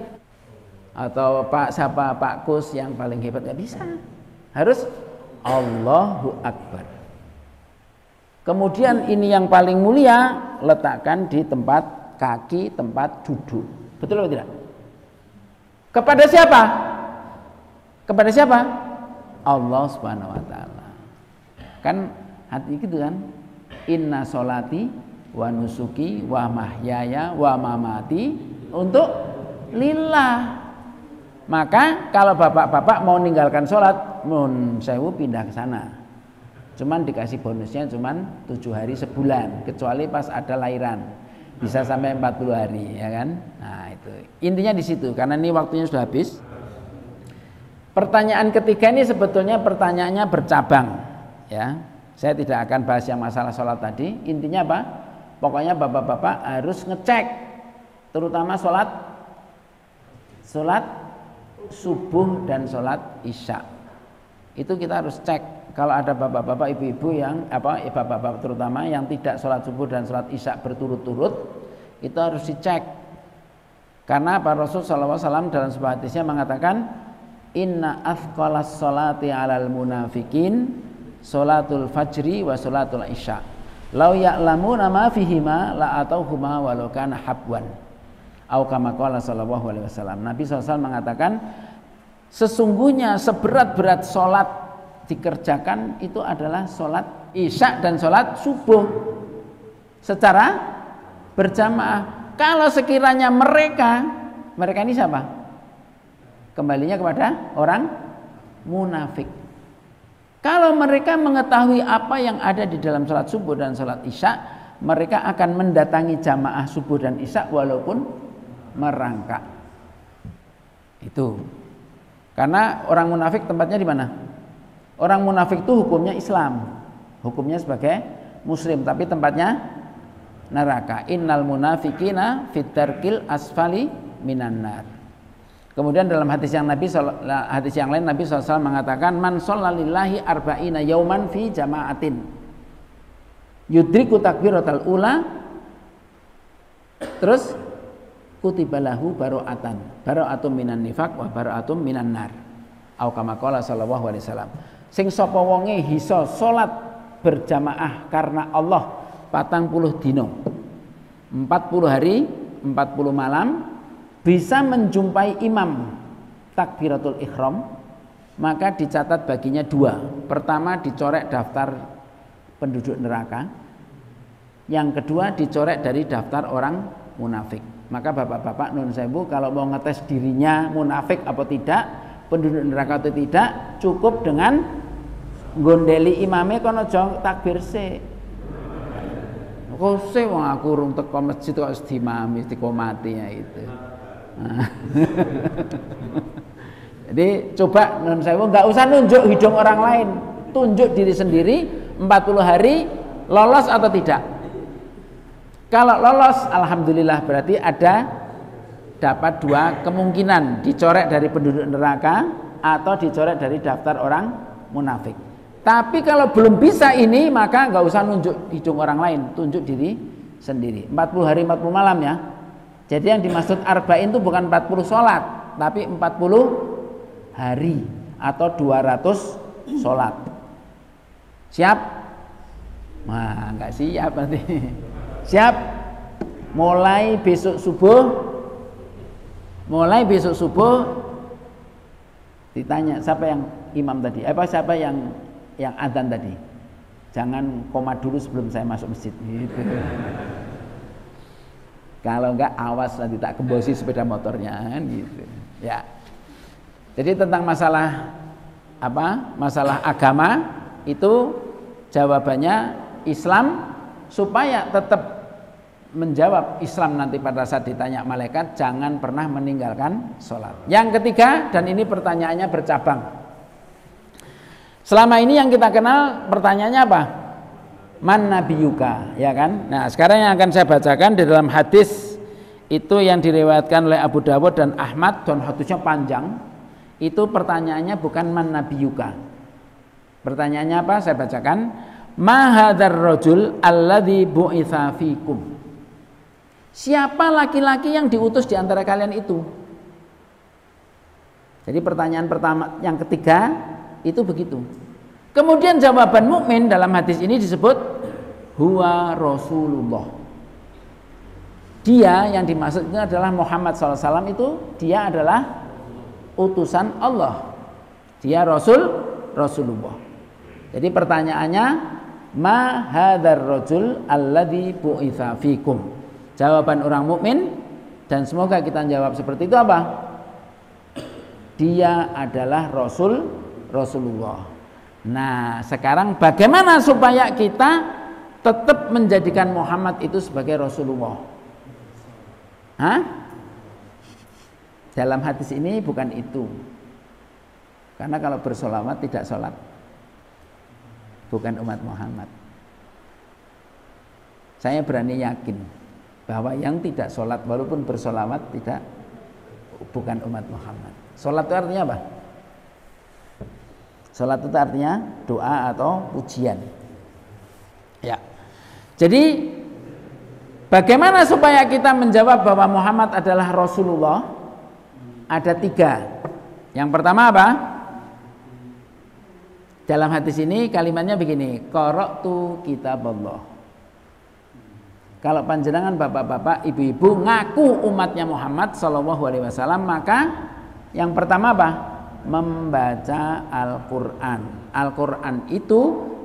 Atau Pak siapa Pak Kus yang paling hebat, nggak bisa. Harus Allahu Akbar. Kemudian ini yang paling mulia letakkan di tempat kaki, tempat duduk. Betul atau tidak? Kepada siapa? Kepada siapa? Allah Subhanahu Wa Taala. Kan hati gitu kan? Inna sholati wa nusuki wa mahyaya wa mamati untuk lillah. Maka kalau bapak-bapak mau meninggalkan sholat, nun sewu pindah ke sana. Cuman dikasih bonusnya cuman 7 hari sebulan, kecuali pas ada lahiran. Bisa sampai 40 hari, ya kan? Nah, itu. Intinya di situ, karena ini waktunya sudah habis. Pertanyaan ketiga ini sebetulnya pertanyaannya bercabang, ya. Saya tidak akan bahas yang masalah sholat tadi. Intinya apa? Pokoknya bapak-bapak harus ngecek, terutama sholat subuh dan sholat isya. Itu kita harus cek. Kalau ada bapak-bapak, ibu-ibu yang bapak-bapak terutama yang tidak sholat subuh dan sholat isya berturut-turut, itu harus dicek. Karena Pak Rasul SAW dalam sebuah hadisnya mengatakan, Inna afqalas sholati alal munafikin sholatul fajri wa sholatul isya. Lau ya'lamuna ma fihima la atauhuma walau kana habwan. Au kama qala sallallahu alaihi wasallam. Nabi SAW mengatakan, sesungguhnya seberat-berat sholat dikerjakan itu adalah sholat isya dan sholat subuh secara berjamaah. Kalau sekiranya mereka ini siapa? Kembalinya kepada orang munafik. Kalau mereka mengetahui apa yang ada di dalam sholat subuh dan sholat isya, mereka akan mendatangi jamaah subuh dan isya walaupun merangkak. Itu. Karena orang munafik tempatnya di mana? Orang munafik itu hukumnya Islam, hukumnya sebagai Muslim, tapi tempatnya neraka. Innal munafikina fit darkil asfali minan nar. Kemudian dalam hadis yang lain Nabi SAW mengatakan man shallalillahi arba'ina yauman fi jama'atin yudriku takbiratal ula, terus kutibalahu bara'atun minan nifaq wa bara'atun minan nar, au kama qala sallallahu alaihi wasallam. Sing sapa wonge iso salat berjamaah karena Allah 40 dino 40 hari 40 malam, bisa menjumpai imam takbiratul ihram, maka dicatat baginya 2. Pertama dicorek daftar penduduk neraka, yang kedua dicorek dari daftar orang munafik. Maka bapak-bapak nun sewu kalau mau ngetes dirinya munafik apa tidak, penduduk neraka atau tidak, cukup dengan gondeli imame kono jong takbir se. Kok se wong aku urung teko masjid kok sedimami mati ya itu. Nah. Jadi coba nun sewu enggak usah nunjuk hidung orang lain, tunjuk diri sendiri 40 hari lolos atau tidak. Kalau lolos alhamdulillah berarti dapat 2 kemungkinan, dicorek dari penduduk neraka atau dicorek dari daftar orang munafik. Tapi kalau belum bisa ini maka enggak usah nunjuk hidung orang lain, tunjuk diri sendiri. 40 hari 40 malam ya. Jadi yang dimaksud arba'in itu bukan 40 sholat, tapi 40 hari atau 200 sholat. Siap? Nah, enggak siap nanti. Siap? Mulai besok subuh ditanya siapa yang imam tadi? Siapa yang adzan tadi? Jangan koma dulu sebelum saya masuk masjid gitu. Kalau enggak awas nanti tak kembosi sepeda motornya kan gitu. Ya. Jadi tentang masalah masalah agama itu jawabannya Islam, supaya tetap menjawab Islam nanti pada saat ditanya malaikat, jangan pernah meninggalkan sholat. Yang ketiga, dan ini pertanyaannya bercabang. Selama ini yang kita kenal pertanyaannya apa? Man nabiyuka, ya kan? Nah, sekarang yang akan saya bacakan di dalam hadis itu yang diriwayatkan oleh Abu Dawud dan Ahmad, dan hadisnya panjang. Itu pertanyaannya bukan man nabiyuka. Pertanyaannya apa? Saya bacakan. Ma hadzal rajul alladzi bu'itsa fikum. Siapa laki-laki yang diutus di antara kalian itu? Jadi pertanyaan pertama, yang ketiga itu begitu. Kemudian jawaban mukmin dalam hadis ini disebut huwa Rasulullah. Dia yang dimaksud itu adalah Muhammad SAW, itu dia adalah utusan Allah. Dia Rasulullah. Jadi pertanyaannya ma hadzal rajul alladzi bu'itsa fikum. Jawaban orang mukmin, dan semoga kita jawab seperti itu apa? Dia adalah Rasulullah. Nah, sekarang bagaimana supaya kita tetap menjadikan Muhammad itu sebagai Rasulullah? Dalam hadis ini bukan itu. Karena kalau bersolawat tidak sholat, bukan umat Muhammad. Saya berani yakin bahwa yang tidak sholat walaupun bersolawat bukan umat Muhammad. Sholat itu artinya apa? Sholat itu artinya doa atau pujian. Ya. Jadi bagaimana supaya kita menjawab bahwa Muhammad adalah Rasulullah? Ada 3. Yang pertama apa? Dalam hadis ini kalimatnya begini, qara'tu kitaballah. Kalau panjenengan bapak-bapak, ibu-ibu ngaku umatnya Muhammad SAW, maka yang pertama apa? Membaca Al-Quran. Al-Quran itu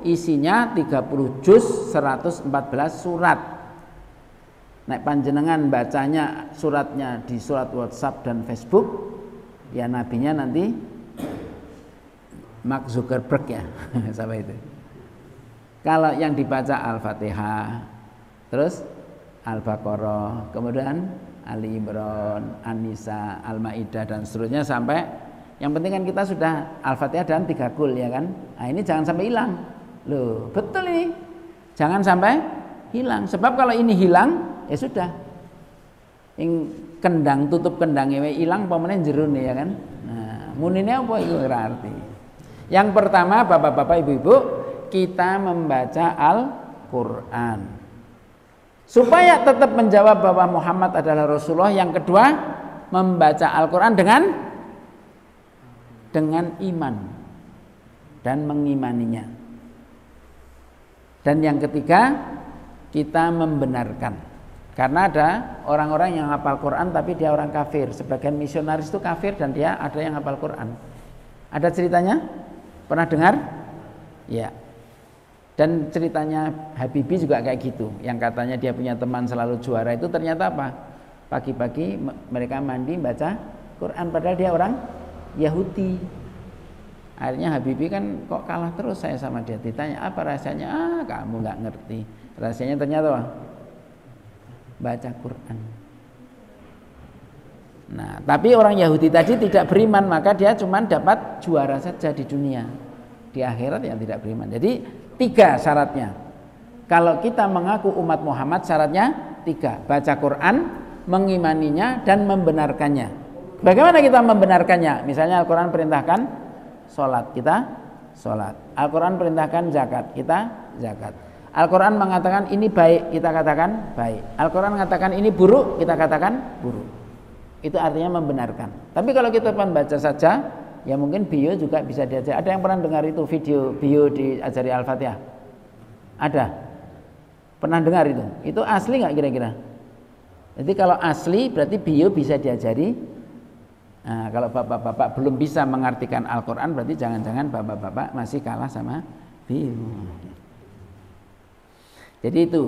isinya 30 juz, 114 surat. Nek panjenengan bacanya suratnya di surat WhatsApp dan Facebook, ya nabinya nanti Mark Zuckerberg ya, sama itu. Kalau yang dibaca Al-Fatihah, terus Al-Baqarah, kemudian Ali Imran, An-Nisa, Al-Maidah dan seterusnya sampai yang penting kan kita sudah Al-Fatihah dan 3 kul ya kan. Nah, ini jangan sampai hilang. Loh, betul ini. Jangan sampai hilang. Sebab kalau ini hilang, ya sudah. kendang tutup kendangnya ilang pamane jerone ya kan. Nah, munine apa iku ora arti. Yang pertama Bapak-bapak Ibu-ibu, kita membaca Al-Qur'an. Supaya tetap menjawab bahwa Muhammad adalah Rasulullah. Yang kedua, membaca Al-Qur'an dengan iman dan mengimaninya. Dan yang ketiga, kita membenarkan. Karena ada orang-orang yang hafal Quran tapi dia orang kafir. Sebagian misionaris itu kafir dan dia ada yang hafal Quran. Ada ceritanya? Pernah dengar? Ya. Dan ceritanya Habibie juga kayak gitu. Yang katanya dia punya teman selalu juara itu ternyata apa? Pagi-pagi mereka mandi baca Quran padahal dia orang Yahudi. Akhirnya Habibie kan kok kalah terus saya sama dia. Ditanya apa rasanya? Kamu nggak ngerti. Rasanya ternyata apa? Baca Quran. Nah, tapi orang Yahudi tadi tidak beriman, maka dia cuma dapat juara saja di dunia. Di akhirat yang tidak beriman. Jadi 3 syaratnya. Kalau kita mengaku umat Muhammad syaratnya 3. Baca Quran, mengimaninya dan membenarkannya. Bagaimana kita membenarkannya? Misalnya Al-Quran perintahkan sholat, kita sholat. Al-Quran perintahkan zakat, kita zakat. Al-Quran mengatakan ini baik, kita katakan baik. Al-Quran mengatakan ini buruk, kita katakan buruk. Itu artinya membenarkan. Tapi kalau kita membaca saja, ya mungkin bio juga bisa diajar. Ada yang pernah dengar itu video bio diajari Al-Fatihah? Ada? Pernah dengar itu? Itu asli nggak kira-kira? Jadi kalau asli berarti bio bisa diajari. Nah, kalau bapak-bapak belum bisa mengartikan Al-Quran berarti jangan-jangan bapak-bapak masih kalah sama bio. Jadi itu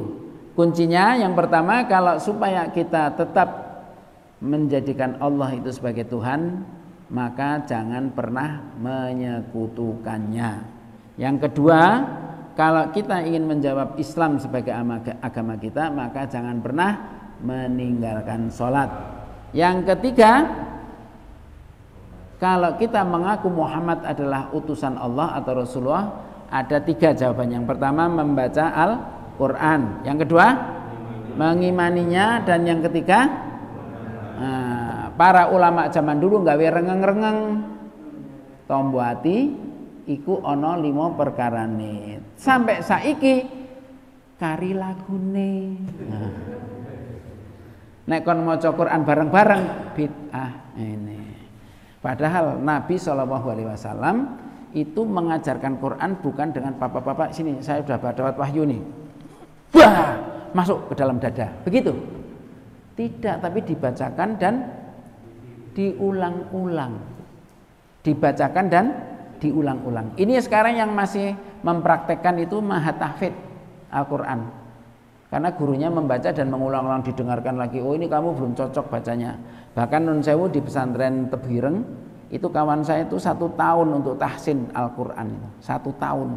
kuncinya. Yang pertama, kalau supaya kita tetap menjadikan Allah itu sebagai Tuhan, maka jangan pernah menyekutukannya. Yang kedua, kalau kita ingin menjawab Islam sebagai agama kita, maka jangan pernah meninggalkan sholat. Yang ketiga, kalau kita mengaku Muhammad adalah utusan Allah atau Rasulullah, ada 3 jawaban. Yang pertama, membaca Al-Quran. Yang kedua, mengimaninya. Dan yang ketiga, para ulama zaman dulu gawe rengeng-rengeng tombo ati iku ana 5 perkarane. Sampai saiki kari lagune. Nek kon maca Quran bareng-bareng bid'ah ini. Padahal Nabi SAW itu mengajarkan Quran bukan dengan papa-papa sini saya sudah dapat wahyu nih. Wah, masuk ke dalam dada. Begitu. Tidak, tapi dibacakan dan diulang-ulang. Dibacakan dan diulang-ulang. Ini sekarang yang masih mempraktekkan itu maha tahfidz Al-Quran. Karena gurunya membaca dan mengulang-ulang, didengarkan lagi. Oh, ini kamu belum cocok bacanya. Bahkan Nun Sewu di pesantren Tebireng itu kawan saya itu 1 tahun untuk tahsin Al-Quran itu. 1 tahun.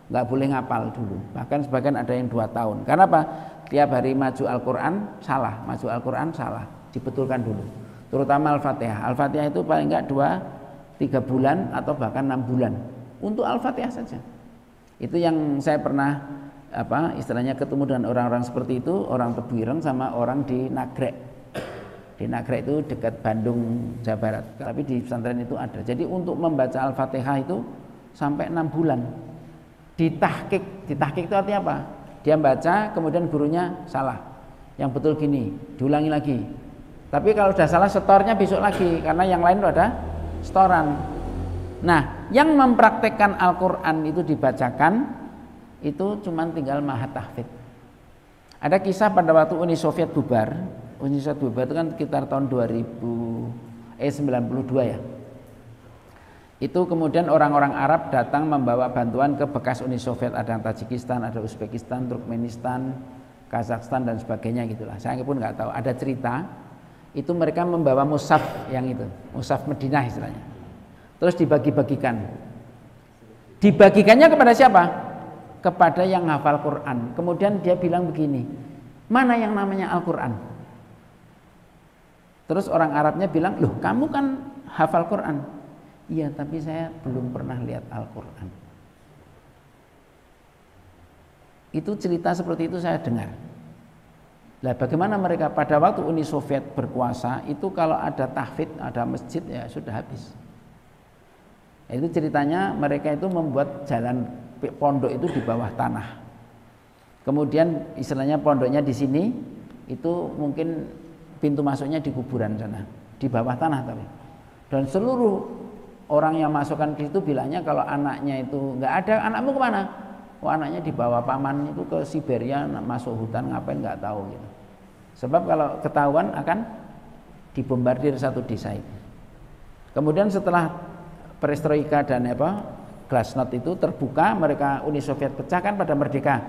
Nggak boleh ngapal dulu. Bahkan sebagian ada yang 2 tahun. Karena apa? Tiap hari maju Al-Quran salah, maju Al-Quran salah, dibetulkan dulu. Terutama Al-Fatihah. Al-Fatihah itu paling enggak 2-3 bulan atau bahkan 6 bulan untuk Al-Fatihah saja. Itu yang saya pernah istilahnya ketemu dengan orang-orang seperti itu, orang Tebireng sama orang di Nagrek. Di Nagrek itu dekat Bandung, Jawa Barat. Tapi di pesantren itu ada. Jadi untuk membaca Al-Fatihah itu sampai 6 bulan. Ditahkik itu artinya apa? Dia baca, kemudian gurunya salah. Yang betul gini, diulangi lagi. Tapi kalau sudah salah, setornya besok lagi. Karena yang lain itu ada setoran. Nah, yang mempraktekkan Al-Quran itu dibacakan, itu cuma tinggal maha tahfidz. Ada kisah pada waktu Uni Soviet bubar. Uni Soviet bubar itu kan sekitar tahun 92 ya. Itu kemudian orang-orang Arab datang membawa bantuan ke bekas Uni Soviet, ada yang Tajikistan, ada Uzbekistan, Turkmenistan, Kazakhstan dan sebagainya gitulah. Saya pun nggak tahu. Ada cerita itu mereka membawa mushaf yang itu, mushaf Madinah istilahnya. Terus dibagi-bagikan. Dibagikannya kepada siapa? Kepada yang hafal Quran. Kemudian dia bilang begini, mana yang namanya Al-Quran? Terus orang Arabnya bilang, loh kamu kan hafal Quran. Iya, tapi saya belum pernah lihat Al-Quran. Itu cerita seperti itu saya dengar. Lah bagaimana mereka pada waktu Uni Soviet berkuasa itu kalau ada tahfidz, ada masjid ya sudah habis. Itu ceritanya mereka itu membuat jalan pondok itu di bawah tanah. Kemudian istilahnya pondoknya di sini itu mungkin pintu masuknya di kuburan sana, di bawah tanah tapi. Dan seluruh orang yang masukkan ke situ bilangnya kalau anaknya itu nggak ada, anakmu kemana? Oh, anaknya dibawa paman itu ke Siberia, masuk hutan ngapain nggak tahu gitu. Sebab kalau ketahuan akan dibombardir satu desa itu. Kemudian setelah perestroika dan glasnost itu terbuka, mereka Uni Soviet pecah kan pada merdeka.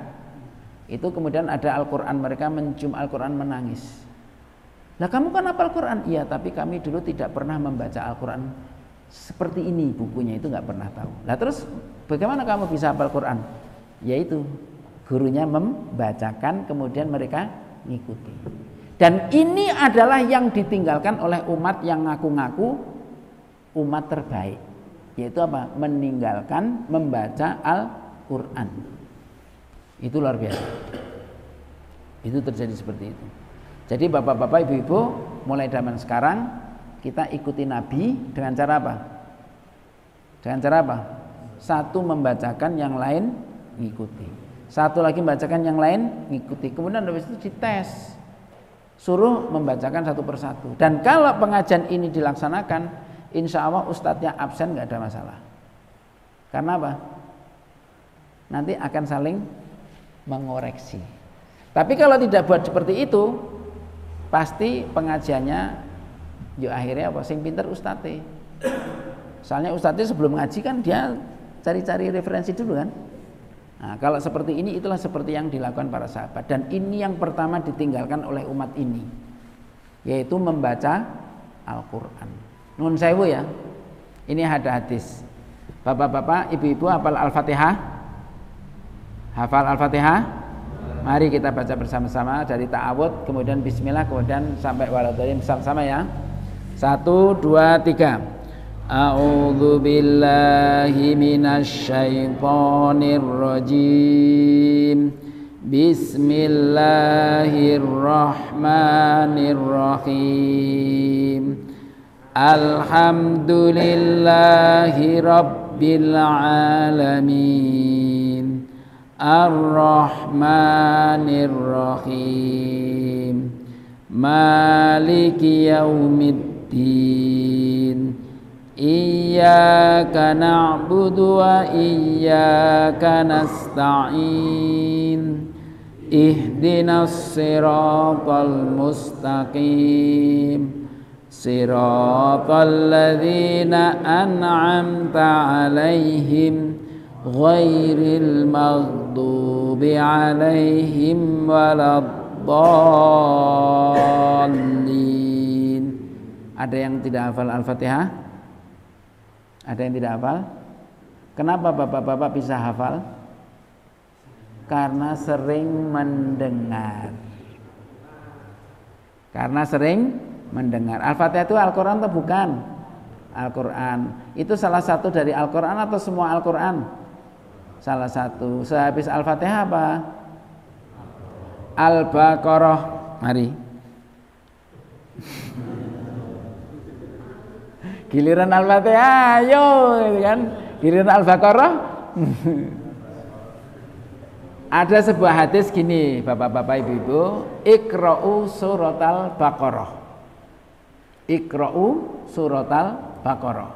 Itu kemudian ada Al-Qur'an, mereka mencium Al-Qur'an menangis. Lah kamu kan hafal Al-Qur'an? Iya, tapi kami dulu tidak pernah membaca Al-Qur'an seperti ini, bukunya itu nggak pernah tahu. Lah terus bagaimana kamu bisa hafal Qur'an? Yaitu gurunya membacakan, kemudian mereka ngikuti. Dan ini adalah yang ditinggalkan oleh umat yang ngaku-ngaku umat terbaik, yaitu apa? Meninggalkan membaca Al-Qur'an. Itu luar biasa. Itu terjadi seperti itu. Jadi bapak-bapak, ibu-ibu, mulai zaman sekarang kita ikuti Nabi dengan cara apa? Dengan cara apa? Satu membacakan, yang lain ngikuti. Satu lagi membacakan, yang lain ngikuti. Kemudian habis itu dites, suruh membacakan satu persatu. Dan kalau pengajian ini dilaksanakan, insya Allah ustadznya absen nggak ada masalah. Karena apa? Nanti akan saling mengoreksi. Tapi kalau tidak buat seperti itu, pasti pengajiannya yo akhirnya apa? Sing pinter ustadze. Soalnya ustadze sebelum ngaji kan dia cari-cari referensi dulu kan. Nah, kalau seperti ini, itulah seperti yang dilakukan para sahabat. Dan ini yang pertama ditinggalkan oleh umat ini, yaitu membaca Al-Quran. Nun sewu ya, ini ada hadis. Bapak-bapak, ibu-ibu hafal Al-Fatihah? Hafal Al-Fatihah? Mari kita baca bersama-sama dari ta'awud, kemudian bismillah, kemudian sampai waladzalim sama-sama ya. 1, 2, 3. A'udzu billahi minasy syaithanir rajim. Bismillahirrahmanirrahim. Alhamdulillahi rabbil alamin. Ar-Rahmanir-Rahim. Maliki yaumiddin. Iyyaka na'budu wa iyyaka nasta'in. Ihdinas siratal mustaqim. Siratal ladzina an'amta 'alaihim ghairil maghdubi 'alaihim waladdallin. Ada yang tidak hafal Al-Fatihah? Ada yang tidak hafal? Kenapa bapak-bapak bisa hafal? Karena sering mendengar. Karena sering mendengar. Al-Fatihah itu Al-Quran atau bukan? Al-Quran. Itu salah satu dari Al-Quran atau semua Al-Quran? Salah satu. Sehabis Al-Fatihah apa? Al-Baqarah. Mari. Giliran Al-Fatihah, ayo kan. Giliran Al-Baqarah. Ada sebuah hadis gini, bapak-bapak, ibu-ibu, Iqra'u suratal Baqarah. Iqra'u suratal Baqarah.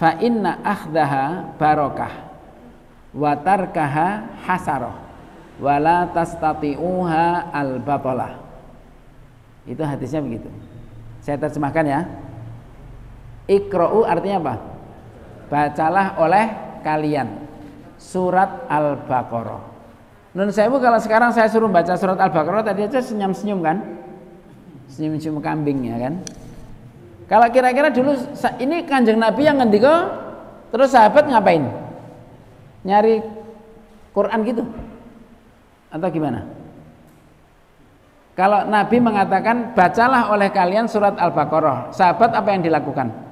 Fa inna akhdaha barakah wa tarkaha hasarah wa la tastati'uha al-batalah. Itu hadisnya begitu. Saya terjemahkan ya. Iqra'u artinya apa? Bacalah oleh kalian surat Al-Baqarah. Nun sewu, kalau sekarang saya suruh baca surat Al-Baqarah tadi aja senyum-senyum kan? Senyum-senyum kambing ya kan? Kalau kira-kira dulu ini Kanjeng Nabi yang ngendika, terus sahabat ngapain? Nyari Quran gitu? Atau gimana? Kalau Nabi mengatakan bacalah oleh kalian surat Al-Baqarah, sahabat apa yang dilakukan?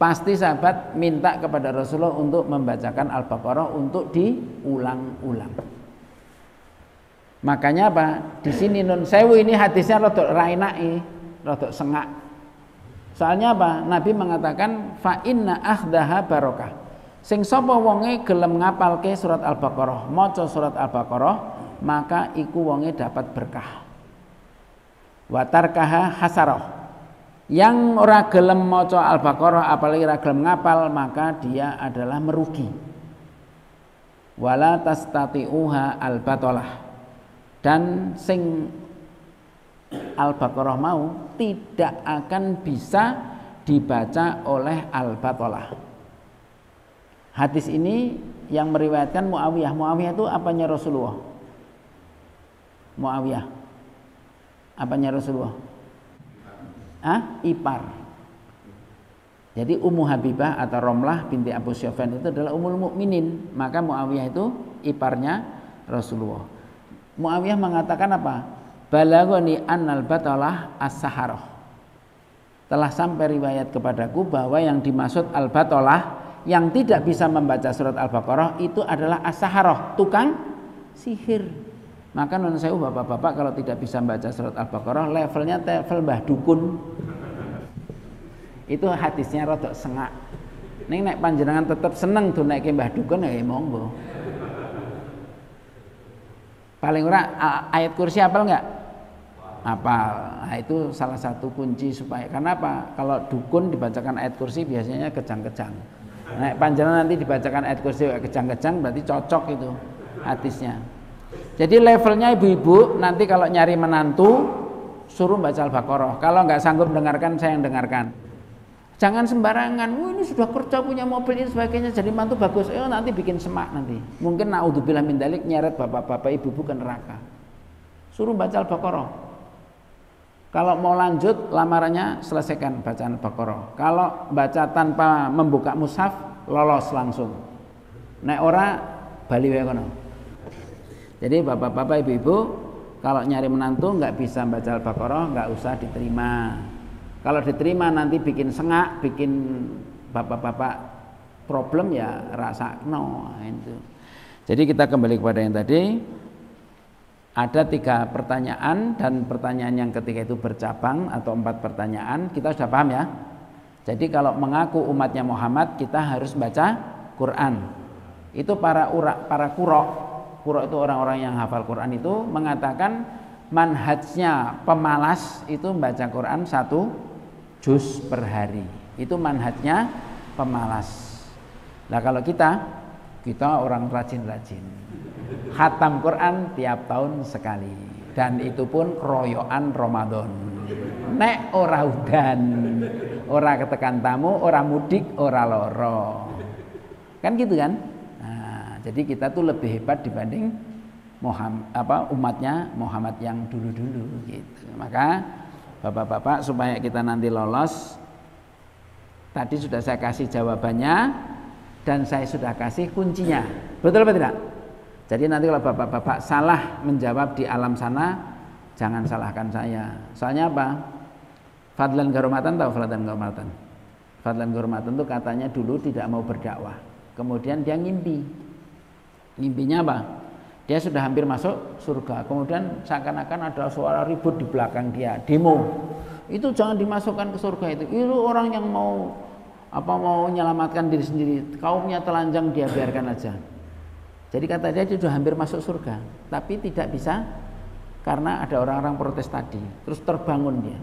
Pasti sahabat minta kepada Rasulullah untuk membacakan Al-Baqarah untuk diulang-ulang. Makanya apa? Di sini Nun Sewu ini hadisnya rodok rainai, rodok sengak. Soalnya apa? Nabi mengatakan fa inna akhdaha barokah. Sing sapa wonge gelem ngapalke surat Al-Baqarah, maca surat Al-Baqarah, maka iku wonge dapat berkah. Wa tarkaha hasarah. Yang ora gelem maca Al-Baqarah apalagi ora gelem ngapal, maka dia adalah merugi. Wala tastati'uha al-batalah. Dan sing Al-Baqarah mau tidak akan bisa dibaca oleh Al-Batalah. Hadis ini yang meriwayatkan Muawiyah. Muawiyah itu apanya Rasulullah? Muawiyah apanya Rasulullah? Ipar. Jadi Ummu Habibah atau Romlah binti Abu Sufyan itu adalah Ummul Mukminin. Maka Muawiyah itu iparnya Rasulullah. Muawiyah mengatakan apa? Balagoni annal batalah as-saharah. Telah sampai riwayat kepadaku bahwa yang dimaksud al-batalah yang tidak bisa membaca surat Al-Baqarah itu adalah as-saharah, tukang sihir. Maka non sewu bapak-bapak kalau tidak bisa membaca surat Al-Baqarah levelnya level Mbah Dukun. Itu hadisnya rodok sengak. Ning nek panjenengan tetap seneng duneke Mbah Dukun ya monggo. Paling ora ayat kursi hafal enggak? Hafal. Nah, itu salah satu kunci supaya karena apa? Kalau dukun dibacakan ayat kursi biasanya kejang-kejang. Nah, panjenengan nanti dibacakan ayat kursi kejang-kejang berarti cocok itu hadisnya. Jadi levelnya ibu-ibu nanti kalau nyari menantu suruh baca Al-Baqarah. Kalau enggak sanggup dengarkan saya yang dengarkan. Jangan sembarangan, ini sudah kerja punya mobil ini sebagainya jadi mantu bagus, nanti bikin semak nanti. Mungkin naudzubillah min dzalik nyeret bapak-bapak ibu-ibu ke neraka. Suruh baca Al-Baqarah. Kalau mau lanjut lamarannya selesaikan bacaan Al-Baqarah. Kalau baca tanpa membuka mushaf lolos langsung. Nek ora bali wae kono. Jadi bapak-bapak ibu-ibu kalau nyari menantu nggak bisa baca Al-Baqarah nggak usah diterima. Kalau diterima nanti bikin sengak, bikin bapak-bapak problem ya rasa no itu. Jadi kita kembali kepada yang tadi. Ada 3 pertanyaan dan pertanyaan yang ketiga itu bercabang atau 4 pertanyaan. Kita sudah paham ya. Jadi kalau mengaku umatnya Muhammad kita harus baca Quran. Itu para qurra itu orang-orang yang hafal Quran itu mengatakan manhajnya pemalas itu membaca Quran 1 juz per hari. Itu manhajnya pemalas. Nah kalau kita orang rajin-rajin. Khatam Quran tiap tahun sekali. Dan itu pun keroyokan Ramadan. Nek ora udan, ora ketekan tamu, ora mudik, ora loro. Kan gitu kan? Nah, jadi kita tuh lebih hebat dibanding umatnya Muhammad yang dulu-dulu gitu. Maka bapak-bapak supaya kita nanti lolos, tadi sudah saya kasih jawabannya dan saya sudah kasih kuncinya. Betul apa tidak? Jadi nanti kalau bapak-bapak salah menjawab di alam sana, jangan salahkan saya. Soalnya apa? Fadlan Gurmatan tahu Fadlan Gurmatan? Fadlan Gurmatan itu katanya dulu tidak mau berdakwah. Kemudian dia ngimpi. Ngimpinya apa? Dia sudah hampir masuk surga. Kemudian seakan-akan ada suara ribut di belakang dia, demo. Itu jangan dimasukkan ke surga itu. Itu orang yang mau menyelamatkan diri sendiri. Kaumnya telanjang dia biarkan aja. Jadi kata dia sudah hampir masuk surga, tapi tidak bisa karena ada orang-orang protes tadi. Terus terbangun dia.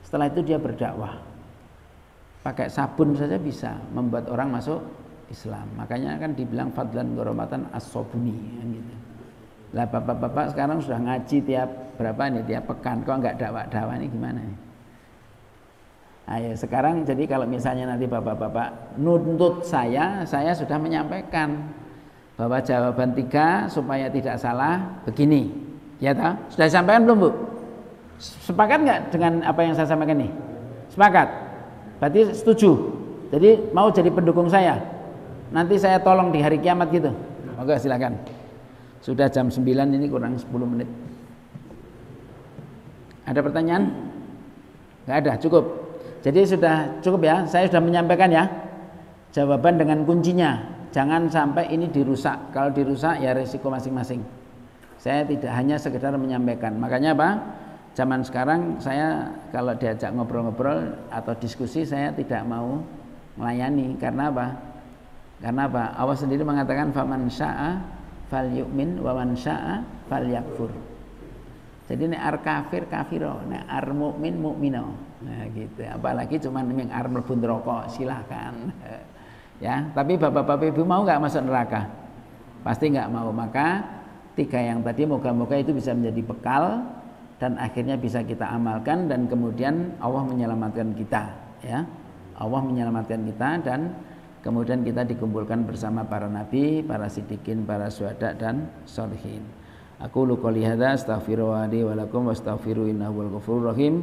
Setelah itu dia berdakwah. Pakai sabun saja bisa membuat orang masuk Islam. Makanya kan dibilang Fadlan Gurmatan as-Sobuni gitu. Lah bapak-bapak sekarang sudah ngaji tiap tiap pekan, kok enggak dakwah ini gimana nih? Ayo sekarang jadi kalau misalnya nanti bapak-bapak nuntut saya sudah menyampaikan bahwa jawaban 3 supaya tidak salah begini. Ya tahu? Sudah disampaikan belum, Bu? Sepakat enggak dengan apa yang saya sampaikan nih? Sepakat? Berarti setuju. Jadi mau jadi pendukung saya. Nanti saya tolong di hari kiamat gitu. Oke, silakan. Sudah jam 9 ini kurang 10 menit. Ada pertanyaan? Enggak ada, cukup. Jadi sudah cukup ya. Saya sudah menyampaikan ya. Jawaban dengan kuncinya. Jangan sampai ini dirusak. Kalau dirusak ya resiko masing-masing. Saya tidak hanya sekedar menyampaikan. Makanya apa? Zaman sekarang saya kalau diajak ngobrol-ngobrol atau diskusi saya tidak mau melayani. Karena apa? Karena apa? Allah sendiri mengatakan faman syaa falyu'min wa man syaa falyakfur. Jadi nek ar kafir kafiro, nek ar mukmin mukmino. Nah gitu. Apalagi cuman ning ar mlebu neraka silahkan. Ya, tapi bapak-bapak ibu mau nggak masuk neraka? Pasti nggak mau. Maka 3 yang tadi moga-moga itu bisa menjadi bekal dan akhirnya bisa kita amalkan dan kemudian Allah menyelamatkan kita, ya. Allah menyelamatkan kita dan kemudian kita dikumpulkan bersama para nabi, para siddiqin, para syuhada dan sholihin. Aku qouli hadza astaghfirullahi wa lakum wastaghfiru innahu wal ghafurur rahim.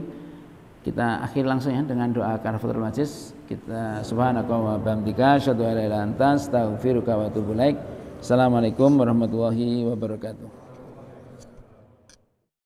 Kita akhir langsung ya dengan doa kafaratul majlis. Kita subhanaka wa bihamdika asyhadu an la ilaha illa anta astaghfiruka wa atubu ilaik. Assalamualaikum warahmatullahi wabarakatuh.